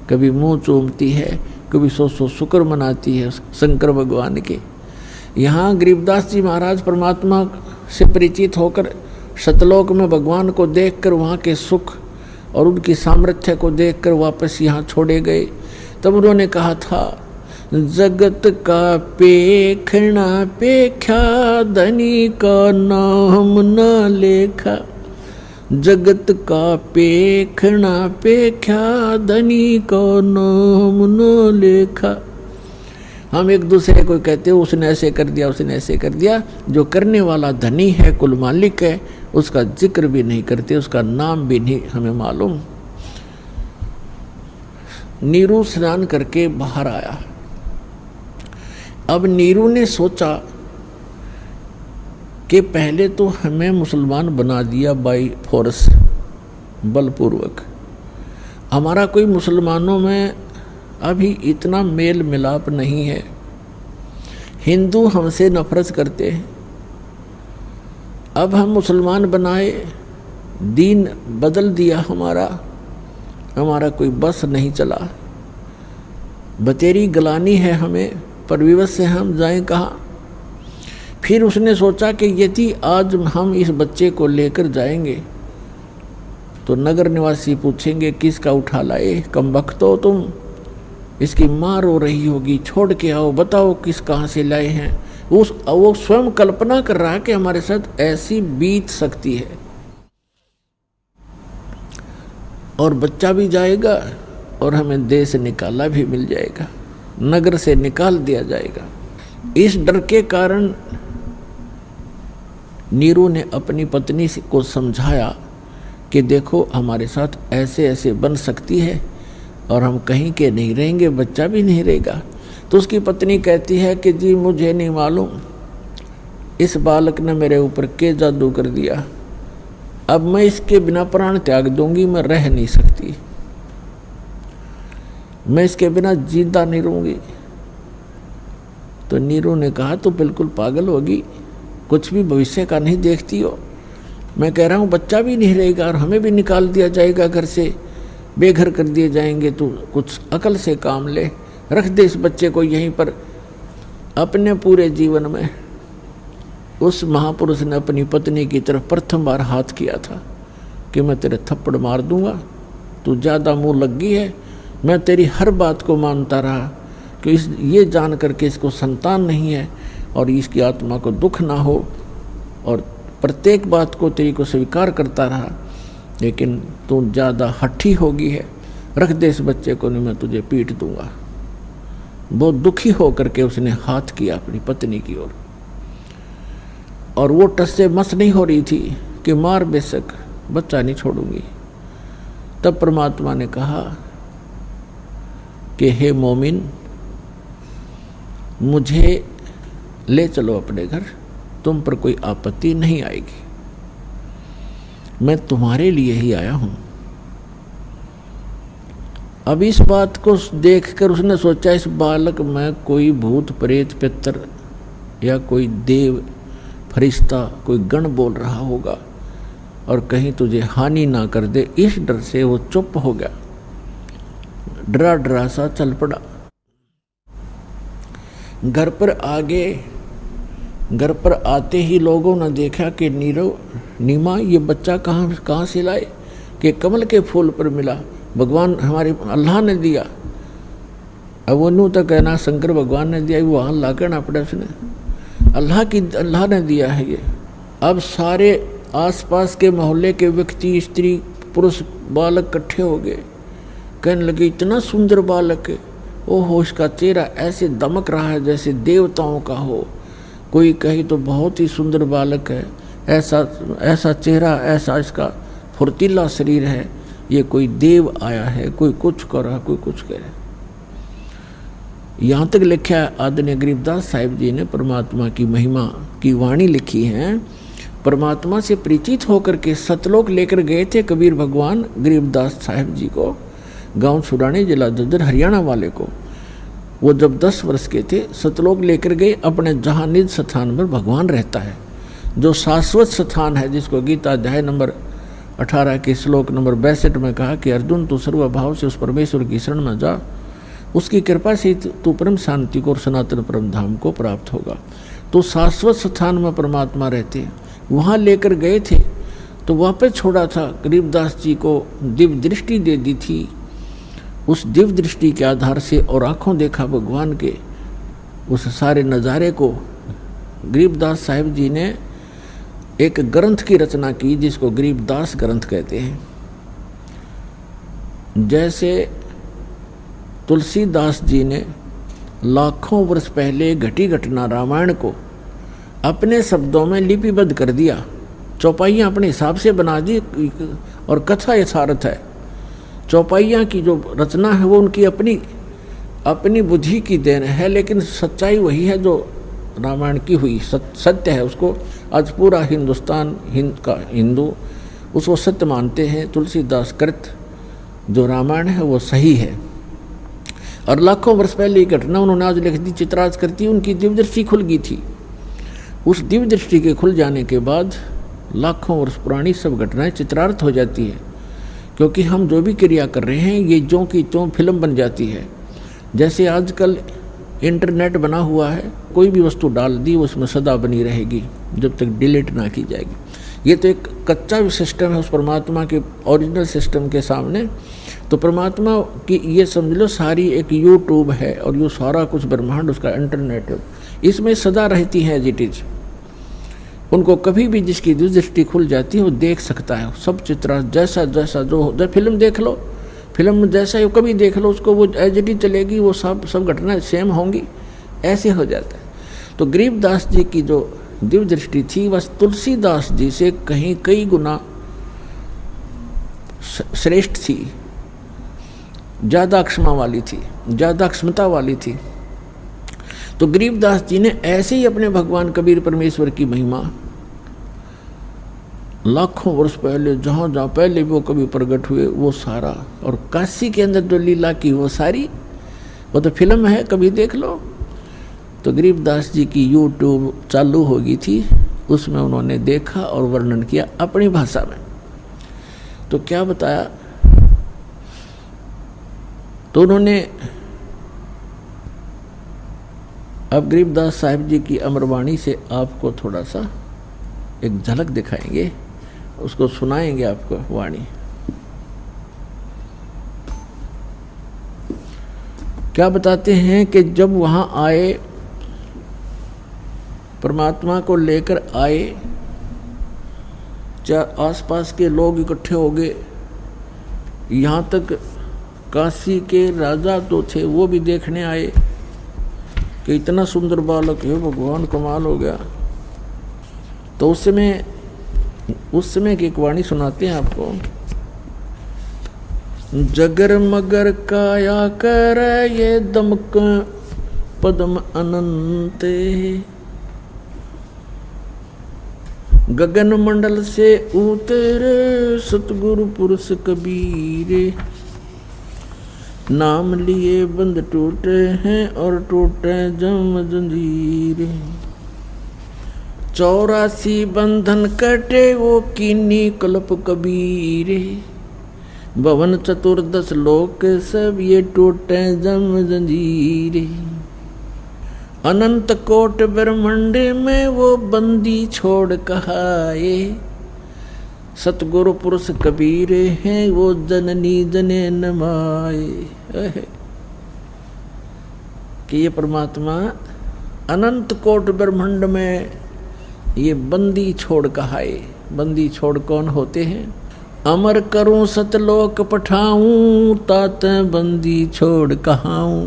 कभी मुंह चूमती है, कभी सो शुक्र मनाती है शंकर भगवान के। यहाँ गरीबदास जी महाराज परमात्मा से परिचित होकर सतलोक में भगवान को देखकर वहाँ के सुख और उनकी सामर्थ्य को देखकर वापस यहाँ छोड़े गए। तब उन्होंने कहा था, जगत का पेखना पेख्या, धनी का नाम न लेखा। जगत का पेखना पेख्या, धनी का नाम न लेखा। हम एक दूसरे को कहते हो उसने ऐसे कर दिया, उसने ऐसे कर दिया। जो करने वाला धनी है, कुल मालिक है, उसका जिक्र भी नहीं करते, उसका नाम भी नहीं हमें मालूम। नीरू स्नान करके बाहर आया। अब नीरू ने सोचा कि पहले तो हमें मुसलमान बना दिया बाई फोर्स, बलपूर्वक। हमारा कोई मुसलमानों में अभी इतना मेल मिलाप नहीं है। हिंदू हमसे नफरत करते हैं। अब हम मुसलमान बनाए, दीन बदल दिया हमारा कोई बस नहीं चला। बतेरी गलानी है हमें, पर विवश से हम जाएं कहाँ। फिर उसने सोचा कि यदि आज हम इस बच्चे को लेकर जाएंगे तो नगर निवासी पूछेंगे किसका उठा लाए, कमबख्त हो तुम, इसकी माँ रो रही होगी, छोड़ के आओ, बताओ किस कहाँ से लाए हैं। वो स्वयं कल्पना कर रहा है कि हमारे साथ ऐसी बीत सकती है। और बच्चा भी जाएगा और हमें देश निकाला भी मिल जाएगा, नगर से निकाल दिया जाएगा। इस डर के कारण नीरू ने अपनी पत्नी को समझाया कि देखो हमारे साथ ऐसे ऐसे बन सकती है और हम कहीं के नहीं रहेंगे, बच्चा भी नहीं रहेगा। तो उसकी पत्नी कहती है कि जी मुझे नहीं मालूम इस बालक ने मेरे ऊपर के जादू कर दिया, अब मैं इसके बिना प्राण त्याग दूंगी, मैं रह नहीं सकती, मैं इसके बिना जिंदा नहीं रहूंगी। तो नीरू ने कहा तो बिल्कुल पागल होगी, कुछ भी भविष्य का नहीं देखती हो। मैं कह रहा हूँ बच्चा भी नहीं रहेगा और हमें भी निकाल दिया जाएगा, घर से बेघर कर दिए जाएंगे। तो कुछ अकल से काम ले, रख दे इस बच्चे को यहीं पर। अपने पूरे जीवन में उस महापुरुष ने अपनी पत्नी की तरफ प्रथम बार हाथ किया था कि मैं तेरे थप्पड़ मार दूंगा, तू ज़्यादा मुँह लग गई है। मैं तेरी हर बात को मानता रहा कि ये जान करके इसको संतान नहीं है और इसकी आत्मा को दुख ना हो, और प्रत्येक बात को तेरी को स्वीकार करता रहा, लेकिन तू ज़्यादा हठी हो गई है, रख दे इस बच्चे को, नहीं मैं तुझे पीट दूंगा। बहुत दुखी हो करके उसने हाथ किया अपनी पत्नी की ओर, और वो टस से मस नहीं हो रही थी कि मार बेशक, बच्चा नहीं छोड़ूंगी। तब परमात्मा ने कहा कि हे मोमिन, मुझे ले चलो अपने घर, तुम पर कोई आपत्ति नहीं आएगी, मैं तुम्हारे लिए ही आया हूं। अब इस बात को देखकर उसने सोचा इस बालक में कोई भूत प्रेत पितर या कोई देव फरिश्ता कोई गण बोल रहा होगा और कहीं तुझे हानि ना कर दे। इस डर से वो चुप हो गया, डरा डरा सा चल पड़ा। घर पर आते ही लोगों ने देखा कि नीमा ये बच्चा कहाँ से लाए, कि कमल के फूल पर मिला, भगवान हमारे अल्लाह ने दिया। अब वो नू तो कहना शंकर भगवान ने दिया, वहाँ ला करना पड़ा उसने, अल्लाह ने दिया है ये। अब सारे आसपास के मोहल्ले के व्यक्ति, स्त्री, पुरुष, बालक इकट्ठे हो गए। कहने लगे इतना सुंदर बालक है, ओहो इसका चेहरा ऐसे दमक रहा है जैसे देवताओं का हो। कोई कहे तो बहुत ही सुंदर बालक है, ऐसा ऐसा चेहरा, ऐसा इसका फुर्तीला शरीर है, ये कोई देव आया है। कोई कुछ कर रहा, कोई कुछ कह रहा। यहाँ तक लिखा आदरणीय गरीबदास साहिब जी ने परमात्मा की महिमा की वाणी लिखी है। परमात्मा से परिचित होकर के सतलोक लेकर गए थे कबीर भगवान गरीबदास साहिब जी को, गांव छुड़ाने जिला जज्जर हरियाणा वाले को। वो जब 10 वर्ष के थे सतलोक लेकर गए, अपने जहाँ निज स्थान पर भगवान रहता है, जो शाश्वत स्थान है, जिसको गीता अध्याय नंबर 18 के श्लोक नंबर 62 में कहा कि अर्जुन तू सर्वभाव से उस परमेश्वर की शरण में जा, उसकी कृपा से तू परम शांति को और सनातन परम धाम को प्राप्त होगा। तो शाश्वत स्थान में परमात्मा रहते, वहाँ लेकर गए थे तो वापस छोड़ा था। गरीबदास जी को दिव्य दृष्टि दे दी थी। उस दिव्य दृष्टि के आधार से और आँखों देखा भगवान के उस सारे नज़ारे को, गरीबदास साहिब जी ने एक ग्रंथ की रचना की जिसको गरीबदास ग्रंथ कहते हैं। जैसे तुलसीदास जी ने लाखों वर्ष पहले घटी घटना रामायण को अपने शब्दों में लिपिबद्ध कर दिया, चौपाइयाँ अपने हिसाब से बना दी और कथा यथार्थ है। चौपाइयाँ की जो रचना है वो उनकी अपनी बुद्धि की देन है, लेकिन सच्चाई वही है जो रामायण की हुई सत्य है। उसको आज पूरा हिंदुस्तान हिंदू उसको सत्य मानते हैं। तुलसीदास कृत जो रामायण है वो सही है। और लाखों वर्ष पहले ये घटना उन्होंने आज लिख दी, चित्रार्थ करती। उनकी दिव्य दृष्टि खुल गई थी। उस दिव्य दृष्टि के खुल जाने के बाद लाखों वर्ष पुरानी सब घटनाएं चित्रार्थ हो जाती है, क्योंकि हम जो भी क्रिया कर रहे हैं ये ज्यों की त्यों फिल्म बन जाती है। जैसे आजकल इंटरनेट बना हुआ है, कोई भी वस्तु डाल दी उसमें सदा बनी रहेगी जब तक डिलीट ना की जाएगी। ये तो एक कच्चा सिस्टम है उस परमात्मा के ओरिजिनल सिस्टम के सामने। तो परमात्मा की ये समझ लो सारी एक यूट्यूब है और ये सारा कुछ ब्रह्मांड उसका इंटरनेट है, इसमें सदा रहती है एज इट इज। उनको कभी भी जिसकी दृष्टि खुल जाती है वो देख सकता है सब चित्र, जैसा जैसा जो फिल्म देख लो, फिल्म में जैसा ही कभी देख लो उसको वो एज इट इज चलेगी, वो सब घटनाएं सेम होंगी, ऐसे हो जाता है। तो गरीबदास जी की जो दिव्य दृष्टि थी बस तुलसीदास जी से कहीं कई गुना श्रेष्ठ थी, ज़्यादा क्षमा वाली थी, ज़्यादा क्षमता वाली थी। तो गरीबदास जी ने ऐसे ही अपने भगवान कबीर परमेश्वर की महिमा लाखों वर्ष पहले जहाँ जहाँ पहले वो कभी प्रकट हुए वो सारा, और काशी के अंदर जो लीला की वो सारी, वो तो फिल्म है, कभी देख लो। तो गरीबदास जी की यूट्यूब चालू हो गई थी, उसमें उन्होंने देखा और वर्णन किया अपनी भाषा में। तो क्या बताया, तो उन्होंने अब गरीबदास साहिब जी की अमरवाणी से आपको थोड़ा सा एक झलक दिखाएंगे, उसको सुनाएंगे आपको वाणी। क्या बताते हैं कि जब वहां आए, परमात्मा को लेकर आए, आसपास के लोग इकट्ठे हो गए, यहाँ तक काशी के राजा तो थे वो भी देखने आए कि इतना सुंदर बालक है, भगवान कमाल हो गया। तो उस समय की एक वाणी सुनाते हैं आपको। जगर मगर काया कर ये दमक पदम अनंत, गगन मंडल से उतरे सतगुरु पुरुष कबीर, नाम लिए बंद टूटे हैं और टूटे जम जंजीर, 84 बंधन कटे वो कीनी कल्प कबीर, भवन चतुर्दश लोक सब ये टूटे जम जंजीर, अनंत कोट ब्रह्मांड में वो बंदी छोड़ कहाए, सतगुरु पुरुष कबीर हैं वो जननी जने नमाए। कि ये परमात्मा अनंत कोट ब्रह्मांड में ये बंदी छोड़ कहाए। बंदी छोड़ कौन होते हैं? अमर करूं सतलोक पठाऊं, ताते बंदी छोड़ कहाऊं।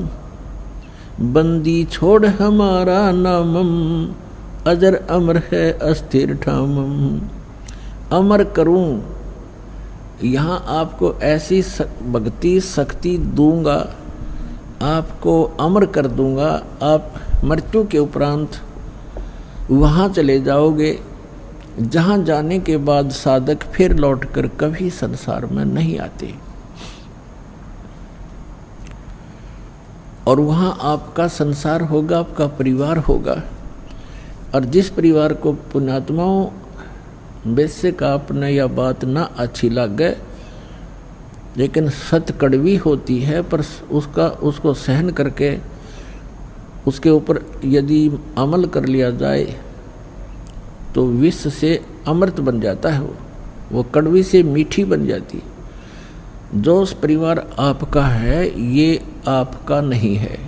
बंदी छोड़ हमारा नामम, अजर अमर है अस्थिर ठामम। अमर करूं, यहाँ आपको ऐसी भक्ति शक्ति दूंगा, आपको अमर कर दूंगा। आप मृत्यु के उपरांत वहाँ चले जाओगे जहाँ जाने के बाद साधक फिर लौटकर कभी संसार में नहीं आते। और वहाँ आपका संसार होगा, आपका परिवार होगा। और जिस परिवार को पुण्यात्माओं बेशक आपने यह बात ना अच्छी लगे, लेकिन सत्य कड़वी होती है, पर उसको सहन करके उसके ऊपर यदि अमल कर लिया जाए तो विष से अमृत बन जाता है। वो कड़वी से मीठी बन जाती है। जो उस परिवार आपका है ये आपका नहीं है।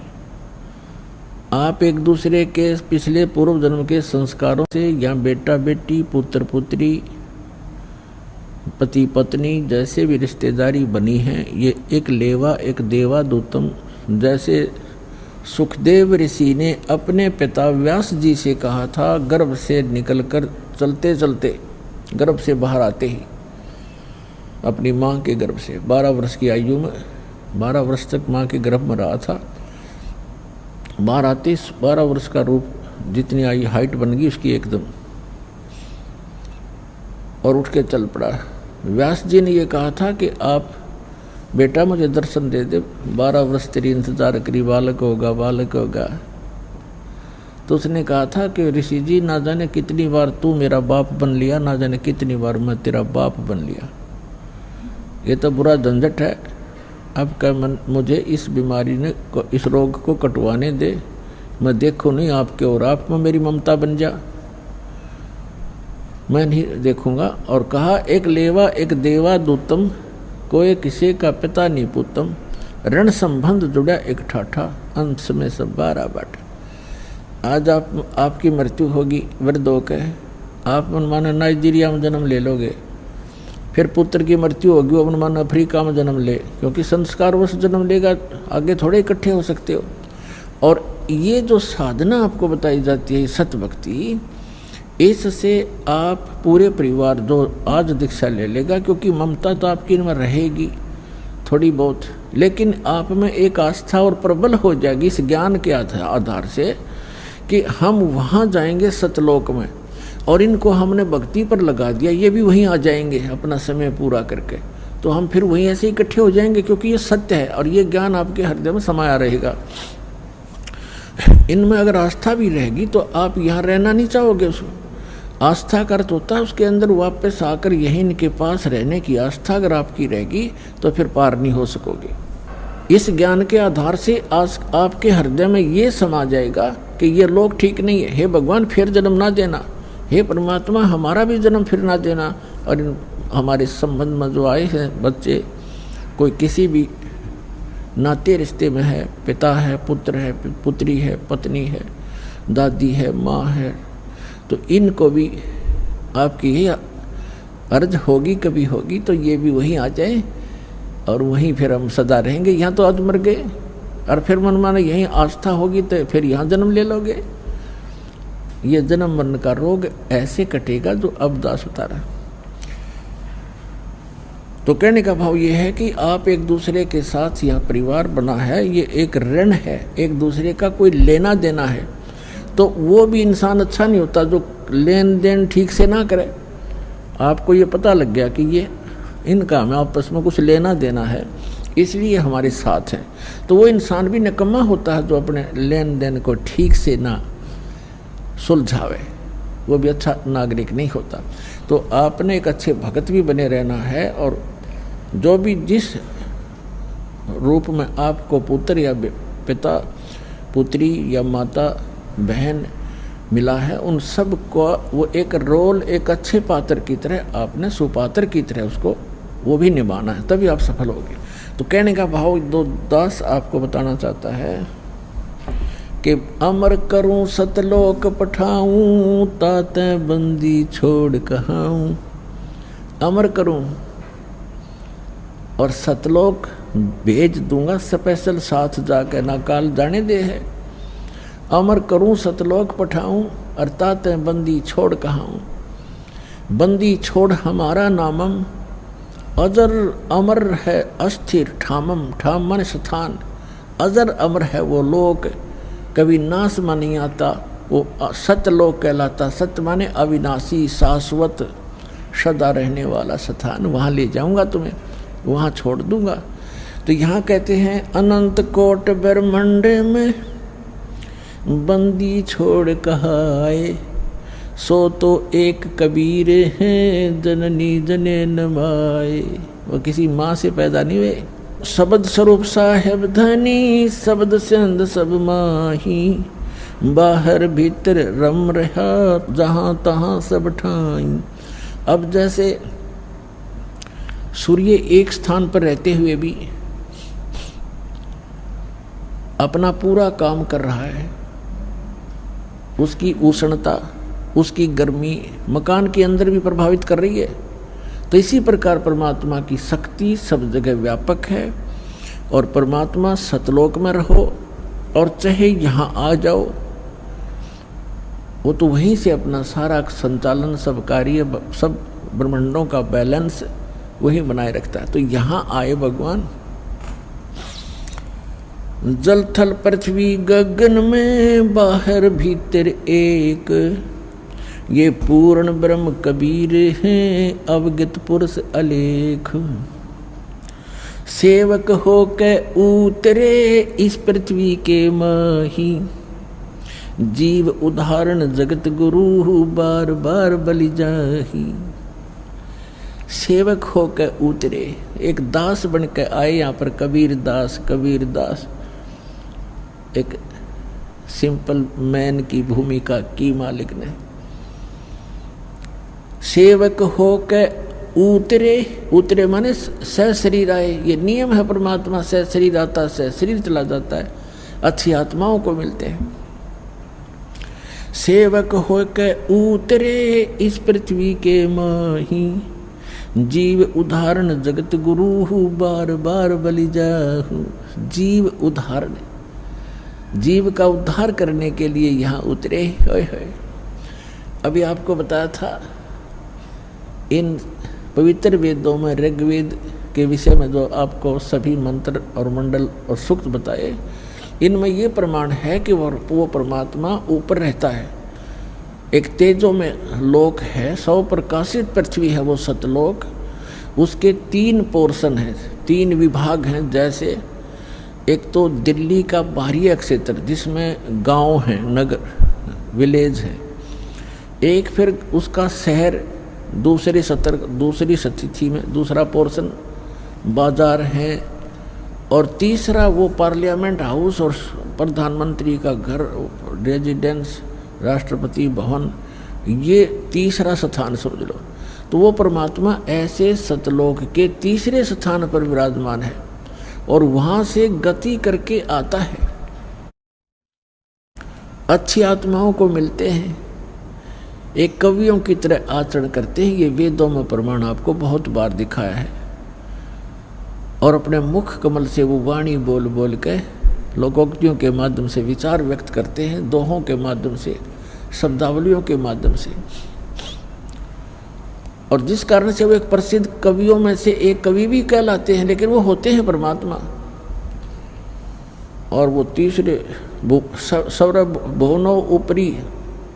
आप एक दूसरे के पिछले पूर्व जन्म के संस्कारों से या बेटा बेटी, पुत्र पुत्री, पति पत्नी जैसे भी रिश्तेदारी बनी है, ये एक लेवा एक देवा दूतम। जैसे सुखदेव ऋषि ने अपने पिता व्यास जी से कहा था, गर्भ से निकलकर चलते चलते गर्भ से बाहर आते ही, अपनी माँ के गर्भ से 12 वर्ष की आयु में 12 वर्ष तक माँ के गर्भ में रहा था। बाहर आते 12 वर्ष का रूप, जितनी आई हाइट बन गई उसकी एकदम, और उठ के चल पड़ा। व्यास जी ने ये कहा था कि आप बेटा मुझे दर्शन दे दे, 12 वर्ष तेरी इंतजार करी, बालक होगा बालक होगा। तो उसने कहा था कि ऋषि जी, ना जाने कितनी बार तू मेरा बाप बन लिया, ना जाने कितनी बार मैं तेरा बाप बन लिया। ये तो बुरा झंझट है। अब क्या मुझे इस बीमारी ने इस रोग को कटवाने दे, मैं देखूँ नहीं आपके और आप में मेरी ममता बन जा, मैं नहीं देखूंगा। और कहा, एक लेवा एक देवा दूतम, कोई किसी का पिता नहीं पुतम। रण संबंध जुड़ा एक ठाठा, अंत में सब 12 बाट। आज आपकी मृत्यु होगी वृद्ध होकर, आप मनमाना नाइजीरिया में जन्म ले लोगे। फिर पुत्र की मृत्यु होगी, वो मनमाना अफ्रीका में जन्म ले, क्योंकि संस्कार वश जन्म लेगा, आगे थोड़े इकट्ठे हो सकते हो। और ये जो साधना आपको बताई जाती है सत्य भक्ति, इससे आप पूरे परिवार जो आज दीक्षा ले लेगा, क्योंकि ममता तो आपकी में रहेगी थोड़ी बहुत, लेकिन आप में एक आस्था और प्रबल हो जाएगी इस ज्ञान के आधार से कि हम वहाँ जाएंगे सतलोक में, और इनको हमने भक्ति पर लगा दिया, ये भी वहीं आ जाएंगे अपना समय पूरा करके। तो हम फिर वहीं ऐसे इकट्ठे हो जाएंगे, क्योंकि ये सत्य है और ये ज्ञान आपके हृदय में समाया रहेगा। इनमें अगर आस्था भी रहेगी तो आप यहाँ रहना नहीं चाहोगे। उसमें आस्था का अर्थ होता है उसके अंदर वापस आकर यहीं इनके पास रहने की आस्था अगर आपकी रहेगी तो फिर पार नहीं हो सकोगे। इस ज्ञान के आधार से आज आपके हृदय में ये समा जाएगा कि ये लोग ठीक नहीं है, हे भगवान फिर जन्म ना देना, हे परमात्मा हमारा भी जन्म फिर ना देना। और हमारे संबंध में जो आए हैं बच्चे, कोई किसी भी नाते रिश्ते में है, पिता है, पुत्र है, पुत्री है, पत्नी है, दादी है, माँ है, तो इनको भी आपकी यही अर्ज होगी, कभी होगी तो ये भी वहीं आ जाए और वहीं फिर हम सदा रहेंगे। यहाँ तो आज मर गए और फिर मन माने यहीं आस्था होगी तो फिर यहाँ जन्म ले लोगे। ये जन्म मरण का रोग ऐसे कटेगा जो अब दास उतारा। तो कहने का भाव ये है कि आप एक दूसरे के साथ यह परिवार बना है, ये एक ऋण है, एक दूसरे का कोई लेना देना है। तो वो भी इंसान अच्छा नहीं होता जो लेन देन ठीक से ना करे। आपको ये पता लग गया कि ये इनका हमें आपस में कुछ लेना देना है, इसलिए हमारे साथ हैं, तो वो इंसान भी निकम्मा होता है जो अपने लेन देन को ठीक से ना सुलझावे, वो भी अच्छा नागरिक नहीं होता। तो आपने एक अच्छे भगत भी बने रहना है। और जो भी जिस रूप में आपको पुत्र या पिता, पुत्री या माता, बहन मिला है, उन सब को वो एक रोल एक अच्छे पात्र की तरह आपने सुपात्र की तरह उसको वो भी निभाना है, तभी आप सफल होगे। तो कहने का भाव दो दास आपको बताना चाहता है कि अमर करूं सतलोक पठाऊं, ताते बंदी छोड़ कहाऊं। अमर करूं और सतलोक भेज दूंगा स्पेशल साथ जाके ना काल जाने दे है। अमर करूं सतलोक पठाऊं अर्थात बंदी छोड़ कहाऊं। बंदी छोड़ हमारा नामम अजर अमर है अस्थिर ठामम ठाम मन स्थान। अजर अमर है वो लोक कभी नाश में नहीं आता, वो सतलोक कहलाता। सत्य माने अविनाशी शाश्वत सदा रहने वाला स्थान। वहाँ ले जाऊंगा तुम्हें, वहाँ छोड़ दूंगा। तो यहाँ कहते हैं अनंत कोट ब्रह्मांड में बंदी छोड़ कहाए। सो तो एक कबीर हैं जननी जने नमाए। वो किसी माँ से पैदा नहीं हुए। शब्द स्वरूप साहेब धनी शब्द सिंध सब माही। बाहर भीतर रम रहा जहाँ तहाँ सब ठाई। अब जैसे सूर्य एक स्थान पर रहते हुए भी अपना पूरा काम कर रहा है, उसकी उष्णता उसकी गर्मी मकान के अंदर भी प्रभावित कर रही है, तो इसी प्रकार परमात्मा की शक्ति सब जगह व्यापक है। और परमात्मा सतलोक में रहो और चाहे यहाँ आ जाओ, वो तो वहीं से अपना सारा संचालन सब कार्य सब ब्रह्मांडों का बैलेंस वही बनाए रखता है। तो यहाँ आए भगवान। जल थल पृथ्वी गगन में बाहर भीतर एक। ये पूर्ण ब्रह्म कबीर हैं अवगत पुरुष अलेख। सेवक हो के उतरे इस पृथ्वी के माही। जीव उदाहरण जगत गुरु बार बार बलि जाही। सेवक हो के उतरे, एक दास बन के आए यहाँ पर कबीर दास। कबीर दास एक सिंपल मैन की भूमिका की मालिक ने। सेवक हो के उतरे, उतरे माने सह शरीर आए। ये नियम है परमात्मा, सह शरीर आता सह शरीर चला जाता है, अच्छी आत्माओं को मिलते हैं। सेवक हो के उतरे इस पृथ्वी के माही। जीव उदाहरण जगत गुरु बार बार बलि जाहू। जीव उदाहरण, जीव का उद्धार करने के लिए यहाँ उतरे। अभी आपको बताया था इन पवित्र वेदों में ऋग्वेद के विषय में जो आपको सभी मंत्र और मंडल और सूक्त बताए, इनमें ये प्रमाण है कि वो परमात्मा ऊपर रहता है। एक तेजो में लोक है, 100 प्रकाशित पृथ्वी है वो सतलोक। उसके 3 पोर्शन हैं, 3 विभाग हैं। जैसे एक तो दिल्ली का बाहरी क्षेत्र जिसमें गांव हैं, नगर विलेज हैं। एक फिर उसका शहर दूसरी स्थिति में, दूसरा पोर्शन बाजार है। और तीसरा वो पार्लियामेंट हाउस और प्रधानमंत्री का घर, रेजिडेंस, राष्ट्रपति भवन, ये तीसरा स्थान समझ लो। तो वो परमात्मा ऐसे सतलोक के तीसरे स्थान पर विराजमान है और वहाँ से गति करके आता है। अच्छी आत्माओं को मिलते हैं, एक कवियों की तरह आचरण करते हैं। ये वेदों में प्रमाण आपको बहुत बार दिखाया है। और अपने मुख कमल से वो वाणी बोल बोल के लोकोक्तियों के माध्यम से विचार व्यक्त करते हैं, दोहों के माध्यम से, शब्दावलियों के माध्यम से। और जिस कारण से वो एक प्रसिद्ध कवियों में से एक कवि भी कहलाते हैं, लेकिन वो होते हैं परमात्मा। और वो तीसरे सौरभ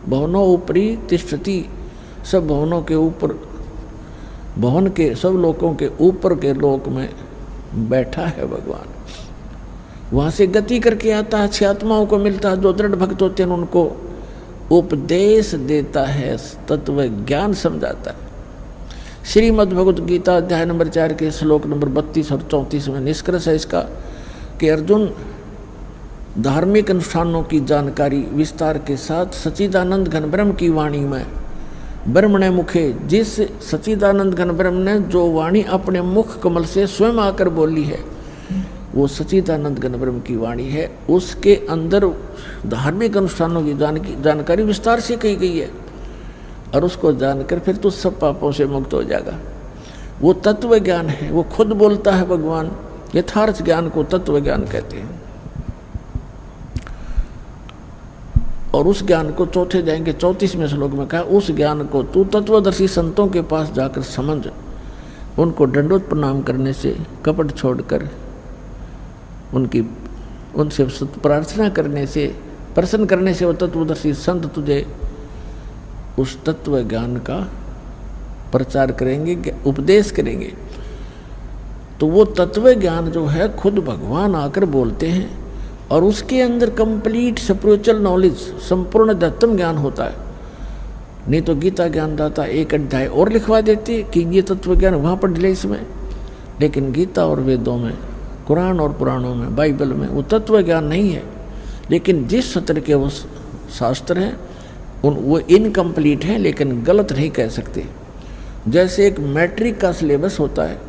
भवनों ऊपरी तिष्ठति, सब भवनों के ऊपर, भवन के सब लोकों के ऊपर के लोक में बैठा है भगवान। वहाँ से गति करके आता है, अच्छी आत्माओं को मिलता है। जो दृढ़ भक्त होते हैं उनको उपदेश देता है, तत्व ज्ञान समझाता है। श्रीमद् भगवत गीता अध्याय नंबर 4 के श्लोक नंबर 32 और 34 में निष्कर्ष है इसका कि अर्जुन धार्मिक अनुष्ठानों की जानकारी विस्तार के साथ सच्चिदानंद घन ब्रह्म की वाणी में, ब्रह्मणे मुखे, जिस सच्चिदानंद घन ब्रह्म ने जो वाणी अपने मुख कमल से स्वयं आकर बोली है, वो सच्चिदानंद घन ब्रह्म की वाणी है। उसके अंदर धार्मिक अनुष्ठानों की जानकारी विस्तार से कही गई है। और उसको जानकर फिर तो सब पापों से मुक्त हो जाएगा। वो तत्व ज्ञान है, वो खुद बोलता है भगवान। यथार्थ ज्ञान को तत्व ज्ञान कहते हैं। और उस ज्ञान को चौथे जाएंगे 34वें श्लोक में कहा, उस ज्ञान को तू तत्वदर्शी संतों के पास जाकर समझ, उनको दंडोत प्रणाम करने से, कपट छोड़कर उनसे प्रार्थना करने से, प्रसन्न करने से वो तत्वदर्शी संत तुझे उस तत्व ज्ञान का प्रचार करेंगे, उपदेश करेंगे। तो वो तत्व ज्ञान जो है खुद भगवान आकर बोलते हैं और उसके अंदर कंप्लीट स्पिरिचुअल नॉलेज, संपूर्ण अध्यात्म ज्ञान होता है। नहीं तो गीता ज्ञानदाता एक अध्याय और लिखवा देते कि ये तत्व ज्ञान वहाँ पर डिले इसमें, लेकिन गीता और वेदों में, कुरान और पुराणों में, बाइबल में वो तत्व ज्ञान नहीं है। लेकिन जिस सत्र के वो शास्त्र हैं वो इनकम्प्लीट हैं, लेकिन गलत नहीं कह सकते। जैसे एक मैट्रिक का सिलेबस होता है,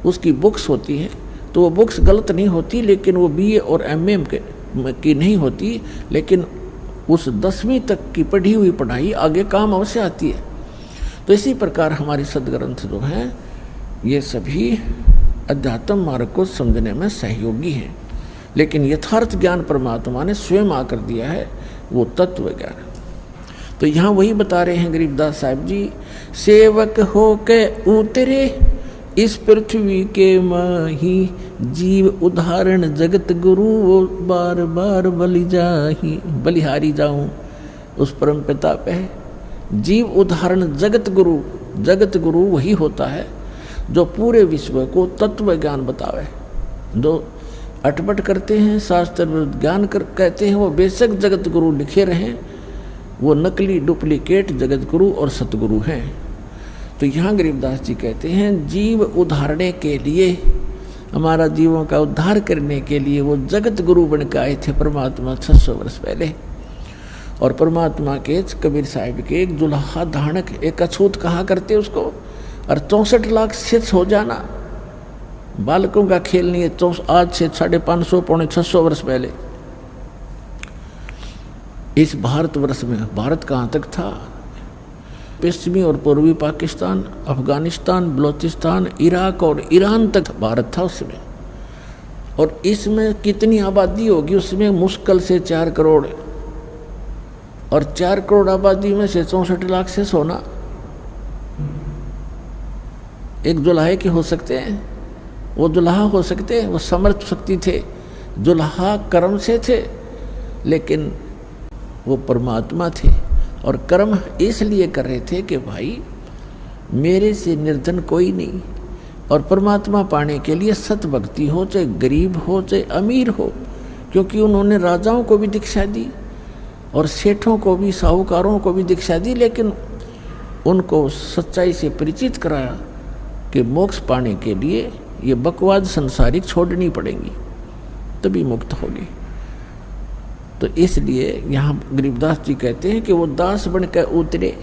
उसकी बुक्स होती हैं, तो वो बुक्स गलत नहीं होती, लेकिन वो बीए और एमए की नहीं होती, लेकिन उस 10वीं तक की पढ़ी हुई पढ़ाई आगे काम अवश्य आती है। तो इसी प्रकार हमारी सदग्रंथ जो हैं ये सभी अध्यात्म मार्ग को समझने में सहयोगी हैं, लेकिन यथार्थ ज्ञान परमात्मा ने स्वयं आकर दिया है, वो तत्व ज्ञान। तो यहाँ वही बता रहे हैं गरीबदास साहब जी, सेवक हो के उतरे इस पृथ्वी के माही, जीव उदाहरण जगत गुरु, वो बार बार बलिहारी जाऊं उस परम पिता पे। जीव उदाहरण जगत गुरु वही होता है जो पूरे विश्व को तत्व ज्ञान बतावे। जो अटपट करते हैं, शास्त्र विरुद्ध ज्ञान कहते हैं, वो बेशक जगत गुरु लिखे रहें, वो नकली डुप्लीकेट जगत गुरु और सतगुरु हैं। तो यहाँ गरीबदास जी कहते हैं जीव उद्धारने के लिए, हमारा जीवों का उद्धार करने के लिए वो जगत गुरु बन के आए थे परमात्मा 600 वर्ष पहले। और परमात्मा के कबीर साहिब के एक जुल्हा धानक, एक अछूत कहा करते उसको, और 64 लाख सिद्ध हो जाना बालकों का खेल नहीं है। आज से 550 पौने 600 वर्ष पहले इस भारतवर्ष में, भारत कहाँ तक था, पश्चिमी और पूर्वी पाकिस्तान, अफगानिस्तान, बलोचिस्तान, इराक और ईरान तक भारत था उसमें। और इसमें कितनी आबादी होगी, उसमें मुश्किल से 4 करोड़, और 4 करोड़ आबादी में से 64 लाख से सोना एक जुल्हे के हो सकते हैं। वो जुल्हा हो सकते हैं, वो समर्थ शक्ति थे, जुल्हा कर्म से थे, लेकिन वो परमात्मा थे। और कर्म इसलिए कर रहे थे कि भाई मेरे से निर्धन कोई नहीं, और परमात्मा पाने के लिए सत भक्ति हो, चाहे गरीब हो चाहे अमीर हो, क्योंकि उन्होंने राजाओं को भी दीक्षा दी और सेठों को भी, साहूकारों को भी दीक्षा दी, लेकिन उनको सच्चाई से परिचित कराया कि मोक्ष पाने के लिए ये बकवाद संसारिक छोड़नी पड़ेंगी, तभी मुक्त होगी। तो इसलिए यहाँ गरीबदास जी कहते हैं कि वो दास बन कर उतरे।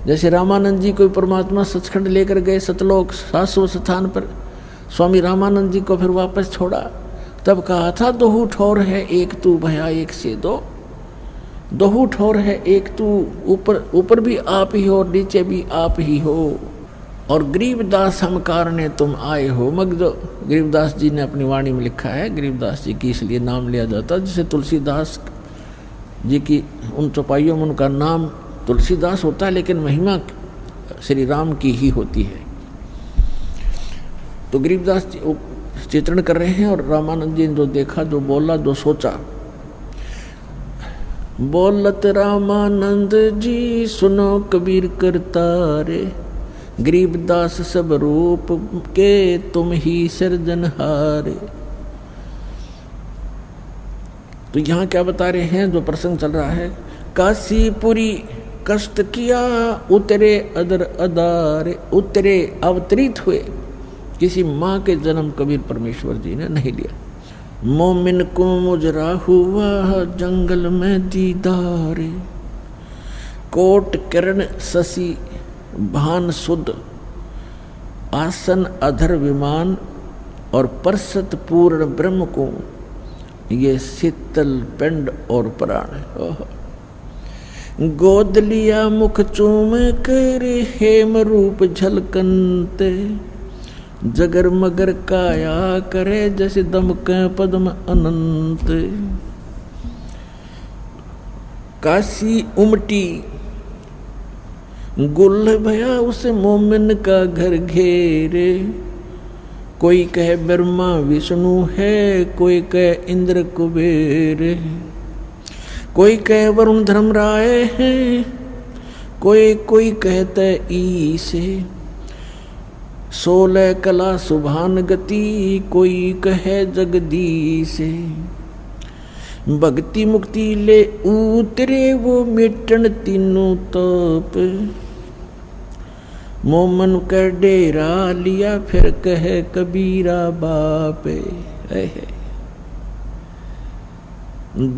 जैसे रामानंद जी को परमात्मा सचखंड लेकर गए, सतलोक शाश्वत स्थान पर, स्वामी रामानंद जी को फिर वापस छोड़ा, तब कहा था दोहू ठोर है एक तू भया एक से दो, दोहू ठोर है एक तू, ऊपर भी आप ही हो और नीचे भी आप ही हो, और गरीबदास हम कारणे तुम आए हो। मगजो गरीबदास जी ने अपनी वाणी में लिखा है, गरीबदास जी की इसलिए नाम लिया जाता है, जैसे तुलसीदास जी की उन चौपाइयों में उनका नाम तुलसीदास होता है, लेकिन महिमा श्री राम की ही होती है। तो गरीबदास जी चित्रण कर रहे हैं, और रामानंद जी ने जो देखा, जो बोला, जो सोचा, बोलत रामानंद जी सुनो कबीर करतारे, गरीबदास सब रूप के तुम ही सृजनहारे। तो यहाँ क्या बता रहे हैं, जो प्रसंग चल रहा है, काशीपुरी कष्ट किया उतरे अदर अदारे, उतरे अवतरित हुए, किसी माँ के जन्म कबीर परमेश्वर जी ने नहीं लिया। मोमिन को मुजरा हुआ जंगल में दीदारे, कोट किरण शशि भान शुद्ध, आसन अधर विमान, और परसत पूर्ण ब्रह्म को ये शीतल पिंड और प्राण है। गोद लिया मुख चूम कर हेम रूप झलकंते, जगर मगर काया करे जैसे दमक पद्म अनंत। काशी उमटी गुल भया उस मोमिन का घर घेरे, कोई कहे ब्रह्मा विष्णु है, कोई कहे इंद्र कुबेर, कोई कहे वरुण धर्मराय है, कोई कहते ईसे, 16 कला सुभान गति, कोई कहे जगदीश। भक्ति मुक्ति ले उतरे वो मिटन तीनों तप, मोमन का डेरा लिया फिर कहे कबीरा बाप।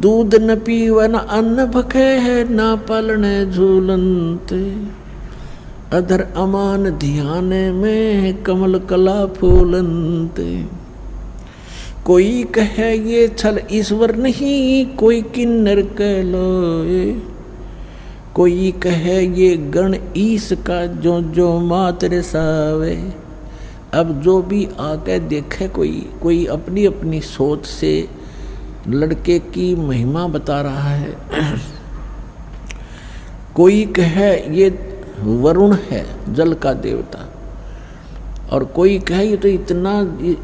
दूध न पीवन अन्न भखे है, ना पालने झूलंत, अधर अमान ध्यान में कमल कला फूलंत। कोई कहे ये छल ईश्वर नहीं, कोई किन्नर कहलोए, कोई कहे ये गण ईश का जो जो मात्र सावे। अब जो भी आके देखे कोई अपनी अपनी सोच से लड़के की महिमा बता रहा है। कोई कहे ये वरुण है जल का देवता, और कोई कहे ये तो इतना,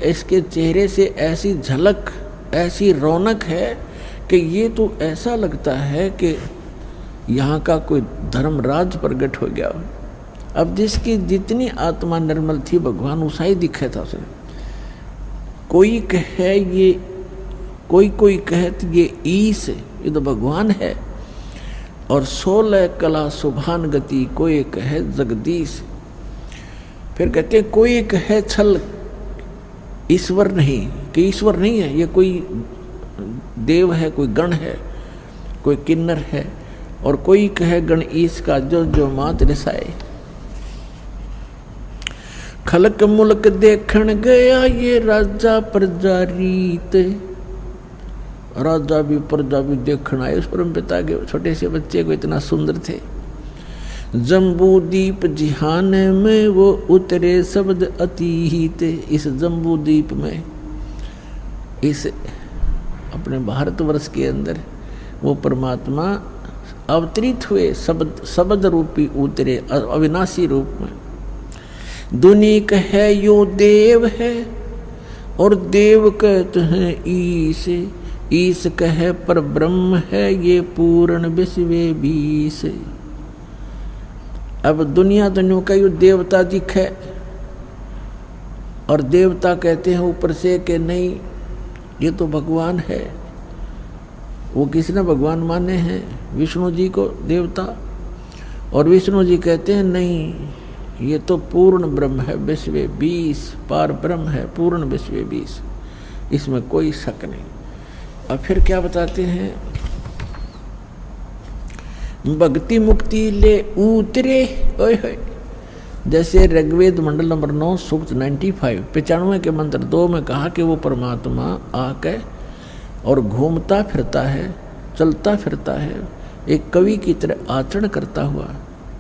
इसके चेहरे से ऐसी झलक ऐसी रौनक है कि ये तो ऐसा लगता है कि यहाँ का कोई धर्मराज प्रकट हो गया। अब जिसकी जितनी आत्मा निर्मल थी भगवान उसा ही दिखे था उसे। कोई कहे ये कोई कहे ये ईश, ये तो भगवान है, और 16 कला सुभान गति, कोई कहे जगदीश। फिर कहते कोई कहे छल ईश्वर नहीं, कि ईश्वर नहीं है, ये कोई देव है, कोई गण है, कोई किन्नर है, और कोई कहे गण ईश का जो जो मात रिसाए। खलक मुल्क देखण गया ये राजा प्रजा रीत, राजा भी प्रजा भी देखना है। उस परम पिता के छोटे से बच्चे को इतना सुंदर थे। जम्बू दीप जिहान में वो उतरे शब्द अतीत। इस जम्बू दीप में, इस अपने भारतवर्ष के अंदर वो परमात्मा अवतरित हुए, शब्द रूपी उतरे अविनाशी रूप में। दुनी कहे यो देव है, और देव कहते हैं ईश, ईश कहे पर ब्रह्म है ये पूर्ण विश्वे बीस। अब दुनिया का यो देवता दिखे, और देवता कहते हैं ऊपर से कि नहीं ये तो भगवान है। वो किसने भगवान माने हैं? विष्णु जी को देवता, और विष्णु जी कहते हैं नहीं ये तो पूर्ण ब्रह्म है, विश्वे बीस, पार ब्रह्म है, पूर्ण विश्वे बीस, इसमें कोई शक नहीं। और फिर क्या बताते हैं? भक्ति मुक्ति ले उतरे, ओए होए, जैसे ऋग्वेद मंडल नंबर 9 सूक्त 95 के मंत्र 2 में कहा कि वो परमात्मा आके और घूमता फिरता है, चलता फिरता है, एक कवि की तरह आचरण करता हुआ।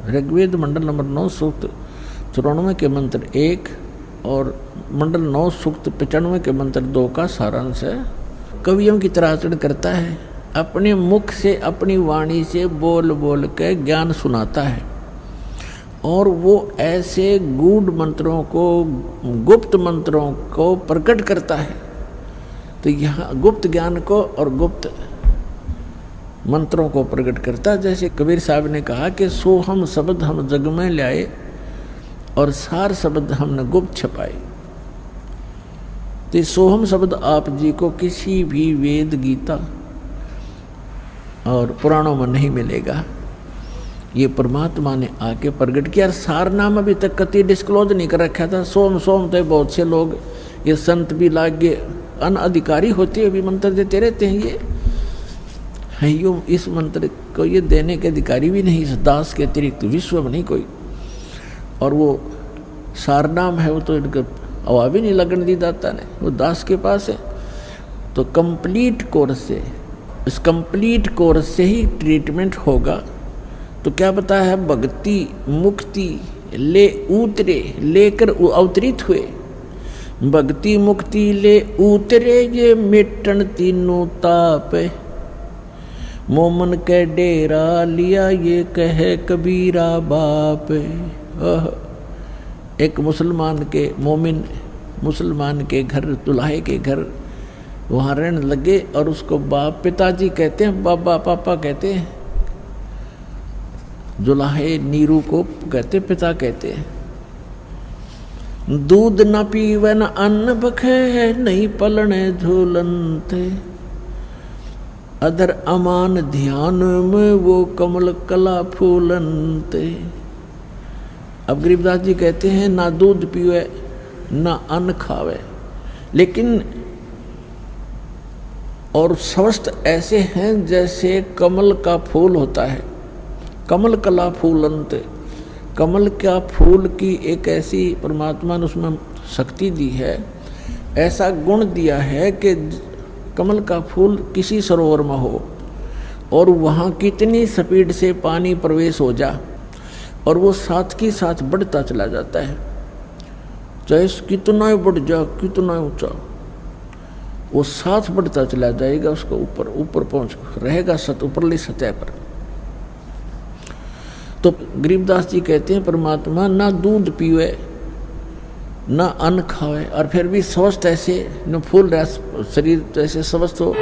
ऋग्वेद मंडल नंबर 9 सूक्त 94 के मंत्र 1 और मंडल 9 सूक्त 95 के मंत्र 2 का सारांश है। कवियों की तरह आचरण करता है, अपने मुख से अपनी वाणी से बोल बोल के ज्ञान सुनाता है, और वो ऐसे गूढ़ मंत्रों को, गुप्त मंत्रों को प्रकट करता है। तो यहाँ गुप्त ज्ञान को और गुप्त मंत्रों को प्रकट करता, जैसे कबीर साहब ने कहा कि सोहम शब्द हम जग में लाए, और सार शब्द हमने गुप्त छपाए। तो सोहम शब्द आप जी को किसी भी वेद, गीता और पुराणों में नहीं मिलेगा। ये परमात्मा ने आके प्रकट किया। सार नाम अभी तक कति डिस्क्लोज नहीं कर रखा था। सोम सोम तो बहुत से लोग, ये संत भी लागे अनअधिकारी होते हुए भी मंत्र देते रहते हैं। ये है यो, इस मंत्र को ये देने के अधिकारी भी नहीं, इस दास के अतिरिक्त विश्व में नहीं कोई। और वो सारनाम है, वो तो इनका हवा भी नहीं लगने दी दाता ने, वो दास के पास है। तो कंप्लीट कोर्स से, इस कंप्लीट कोर्स से ही ट्रीटमेंट होगा, तो क्या पता है, भक्ति मुक्ति ले उतरे, लेकर अवतरित हुए। भक्ति मुक्ति ले उतरे ये मिटन तीनों ताप, मोमन के डेरा लिया ये कहे कबीरा बाप। एक मुसलमान के मोमिन मुसलमान के घर, दुल्हे के घर वहाँ रहने लगे और उसको बाप पिताजी कहते हैं, बाबा पापा कहते हैं। दुल्हे नीरू को कहते पिता कहते हैं। दूध न पीवे न अन्न बखे, नहीं पलने झूलनते, अधर अमान ध्यान में वो कमल कला फूलनते। अब गरीबदास जी कहते हैं ना दूध पीवे ना अन्न खावे, लेकिन और स्वस्थ ऐसे हैं जैसे कमल का फूल होता है। कमल कला फूलंत, कमल का फूल की एक ऐसी परमात्मा ने उसमें शक्ति दी है, ऐसा गुण दिया है कि कमल का फूल किसी सरोवर में हो और वहाँ कितनी स्पीड से पानी प्रवेश हो जा और वो साथ के साथ बढ़ता चला जाता है, चाहे कितना बढ़ जा कितना ऊंचा, वो साथ बढ़ता चला जाएगा, उसको ऊपर ऊपर पहुँच रहेगा ऊपरली सतह पर। तो गरीबदास जी कहते हैं परमात्मा ना दूध पीवे ना अन्न खावे और फिर भी स्वस्थ ऐसे न फूल रहा शरीर जैसे स्वस्थ हो।